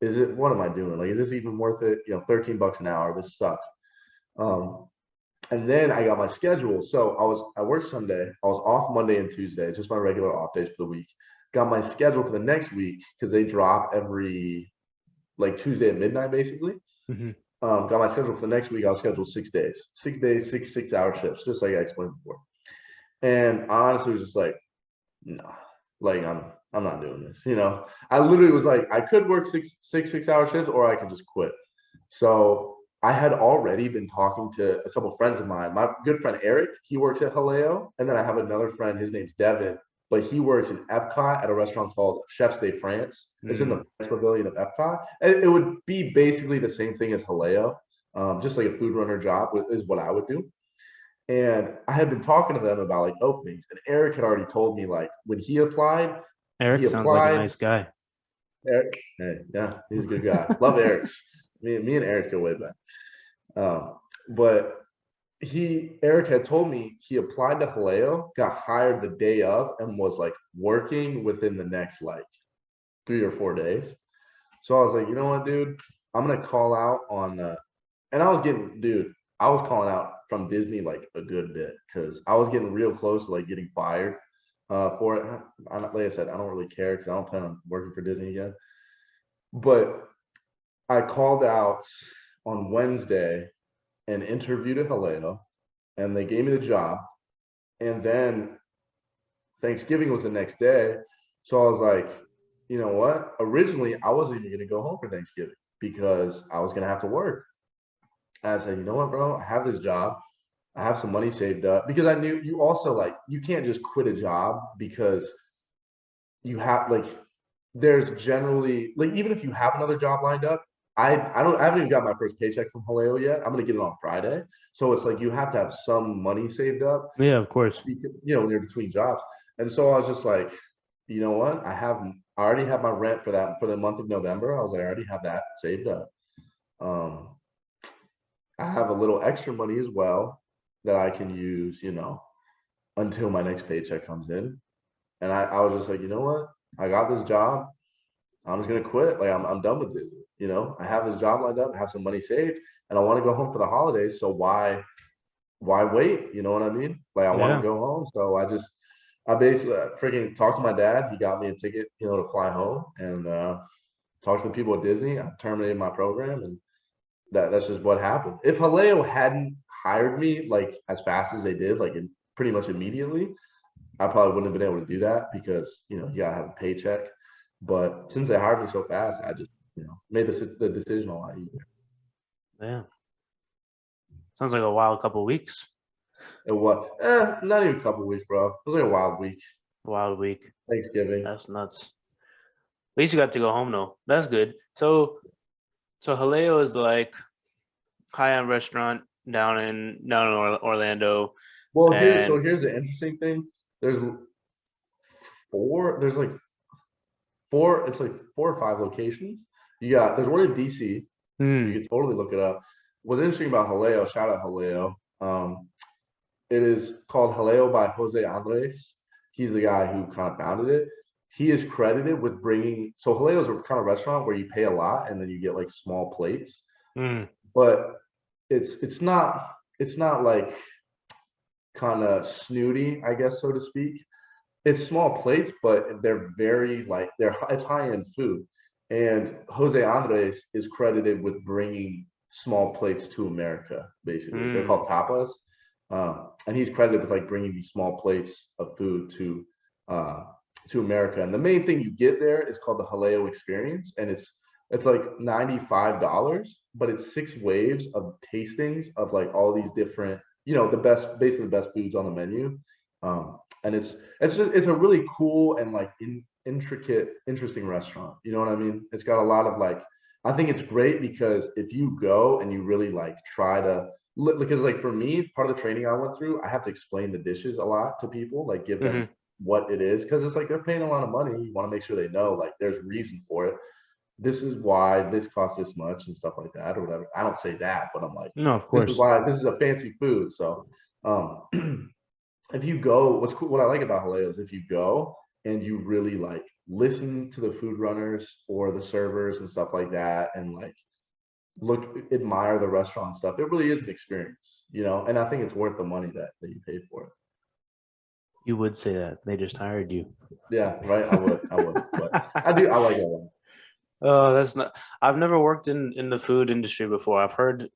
what am I doing? Like, is this even worth it? $13 an hour. This sucks. Um, and then I got my schedule. So I worked Sunday. I was off Monday and Tuesday, just my regular off days for the week. Got my schedule for the next week because they drop every like Tuesday at midnight, basically. Mm-hmm. Got my schedule for the next week. I was scheduled 6 days, 6 days, 6 hour shifts, just like I explained before. And I honestly was just like, no, like I'm not doing this. I literally was like, I could work 6 hour shifts, or I could just quit. So I had already been talking to a couple of friends of mine. My good friend Eric, he works at Haleo, and then I have another friend. His name's Devin, but he works in Epcot at a restaurant called Chefs de France. It's in the France Pavilion of Epcot. And it would be basically the same thing as Haleo, just like a food runner job is what I would do. And I had been talking to them about like openings, and Eric had already told me like when he applied, Eric sounds like a nice guy. Eric, hey, yeah, he's a good guy. Love Eric. Me and Eric go way back. But Eric had told me he applied to Haleo, got hired the day of, and was like working within the next like 3 or 4 days. So I was like, you know what, dude, I'm gonna call out on and I was calling out from Disney like a good bit because I was getting real close to like getting fired for it. Like I said, I don't really care because I don't plan on working for Disney again. But I called out on Wednesday and interviewed at Haleo, and they gave me the job. And then Thanksgiving was the next day. So I was like, you know what? Originally, I wasn't even going to go home for Thanksgiving because I was going to have to work. And I said, you know what, bro? I have this job. I have some money saved up because I knew you also like, you can't just quit a job because you have like, there's generally like, even if you have another job lined up, I haven't even got my first paycheck from Haleo yet. I'm gonna get it on Friday. So it's like you have to have some money saved up, Yeah, of course. when you're between jobs. And so I was just like, you know what? I already have my rent for the month of November. I was like, I already have that saved up. I have a little extra money as well that I can use, until my next paycheck comes in. And I was just like, you know what? I got this job. I'm just gonna quit. Like I'm done with this. I have this job lined up, I have some money saved, and I want to go home for the holidays. So why wait? You know what I mean? Like I want to go home. So I basically freaking talked to my dad. He got me a ticket, to fly home, and talked to the people at Disney. I terminated my program, and that's just what happened. If Haleo hadn't hired me like as fast as they did, like pretty much immediately, I probably wouldn't have been able to do that because you gotta have a paycheck. But since they hired me so fast, I just made the decision a lot easier. Yeah. Sounds like a wild couple of weeks. It was not even a couple of weeks, bro. It was like a wild week. Wild week. Thanksgiving. That's nuts. At least you got to go home though. That's good. So So Haleo is like high-end restaurant down in Orlando, Well, and here's the interesting thing. There's there's like four, it's like 4 or 5 locations. There's one in DC. You hmm, can totally look it up. What's interesting about Haleo, shout out Haleo. It is called Haleo by Jose Andres. He's the guy who kind of founded it. He is credited with bringing, so Haleo is a kind of restaurant where you pay a lot and then you get like small plates, hmm, but it's not like kind of snooty, I guess, so to speak. It's small plates, but they're very like it's high end food. And Jose Andres is credited with bringing small plates to America. Basically, they're hmm. called tapas, and he's credited with like bringing these small plates of food uh, to America. And the main thing you get there is called the Haleo Experience, and it's like $95, but it's 6 waves of tastings of like all these different, the best, basically the best foods on the menu. And it's a really cool and like intricate, interesting restaurant. You know what I mean? It's got a lot of like, I think it's great because if you go and you really like try to, because like for me, part of the training I went through, I have to explain the dishes a lot to people, like give them Hmm. what it is, because it's like they're paying a lot of money. You want to make sure they know like there's reason for it. This is why this costs this much and stuff like that or whatever. I don't say that, but I'm like, No, of this is course. why this is a fancy food. So if you go, what's cool, what I like about Haleo is if you go and you really like listen to the food runners or the servers and stuff like that, and like admire the restaurant stuff, it really is an experience, and I think it's worth the money that you pay for it. You would say that. They just hired you. Yeah, right. I would, but I like it a lot. Oh, that's not. I've never worked in the food industry before. I've heard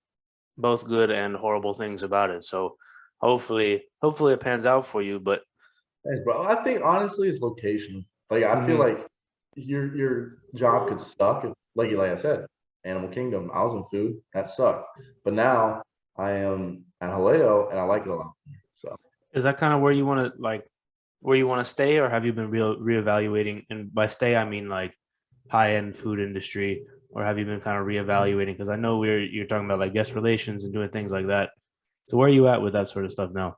both good and horrible things about it. So hopefully it pans out for you. But Thanks, bro. I think honestly, it's location. Like I feel mhm, like your job could suck if, like I said, Animal Kingdom. I was in food, that sucked. But now I am at Haleo, and I like it a lot. So is that kind of where you want to where you want to stay, or have you been reevaluating? And by stay, I mean like high end food industry, or have you been kind of reevaluating? Because I know you're talking about like guest relations and doing things like that. So where are you at with that sort of stuff now?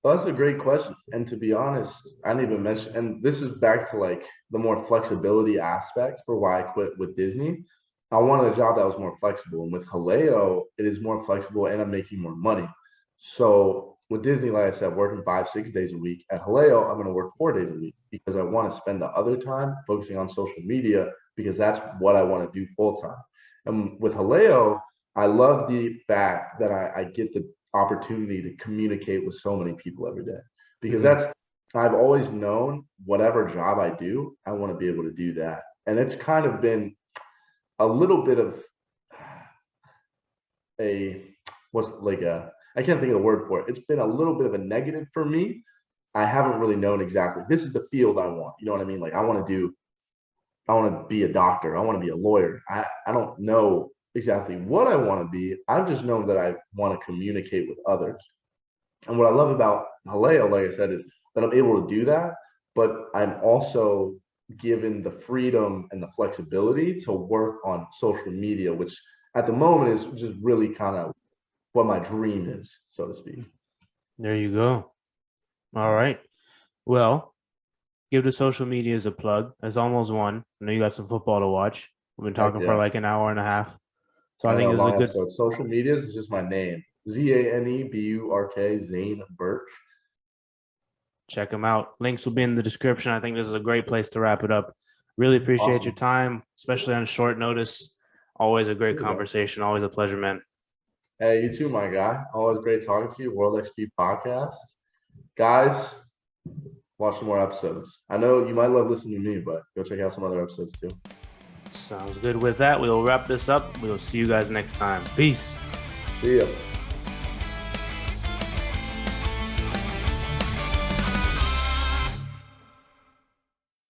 well, that's a great question. And to be honest, I didn't even mention, and this is back to like the more flexibility aspect for why I quit with Disney. I wanted a job that was more flexible. And with Haleo, it is more flexible and I'm making more money. So with Disney, like I said, working 5, 6 days a week. At Haleo, I'm going to work 4 days a week because I want to spend the other time focusing on social media because that's what I want to do full time. And with Haleo, I love the fact that I get the opportunity to communicate with so many people every day because Hmm. I've always known whatever job I do, I want to be able to do that. And it's kind of been a little bit of a what's like a I can't think of the word for it. It's been a little bit of a negative for me. I haven't really known exactly. This is the field I want. You know what I mean? Like I want to be a doctor. I want to be a lawyer. I don't know exactly what I want to be. I've just known that I want to communicate with others. And what I love about Haleo, like I said, is that I'm able to do that, but I'm also given the freedom and the flexibility to work on social media, which at the moment is just really kind of what my dream is, so to speak. There you go. All right. Well, give the social medias a plug. It's almost one. I know you got some football to watch. We've been Heck talking for yeah. like an hour and a half. So I I think know, this is a long good. episode. Social medias is just my name. ZaneBurk, Zane Burk. Check them out. Links will be in the description. I think this is a great place to wrap it up. Really appreciate your Awesome. time, especially on short notice. Always a great There you go. conversation. Always a pleasure, man. Hey, you too, my guy. Always great talking to you. World XP podcast. Guys, watch some more episodes. I know you might love listening to me, but go check out some other episodes too. Sounds good. With that, we'll wrap this up. We'll see you guys next time. Peace. See ya.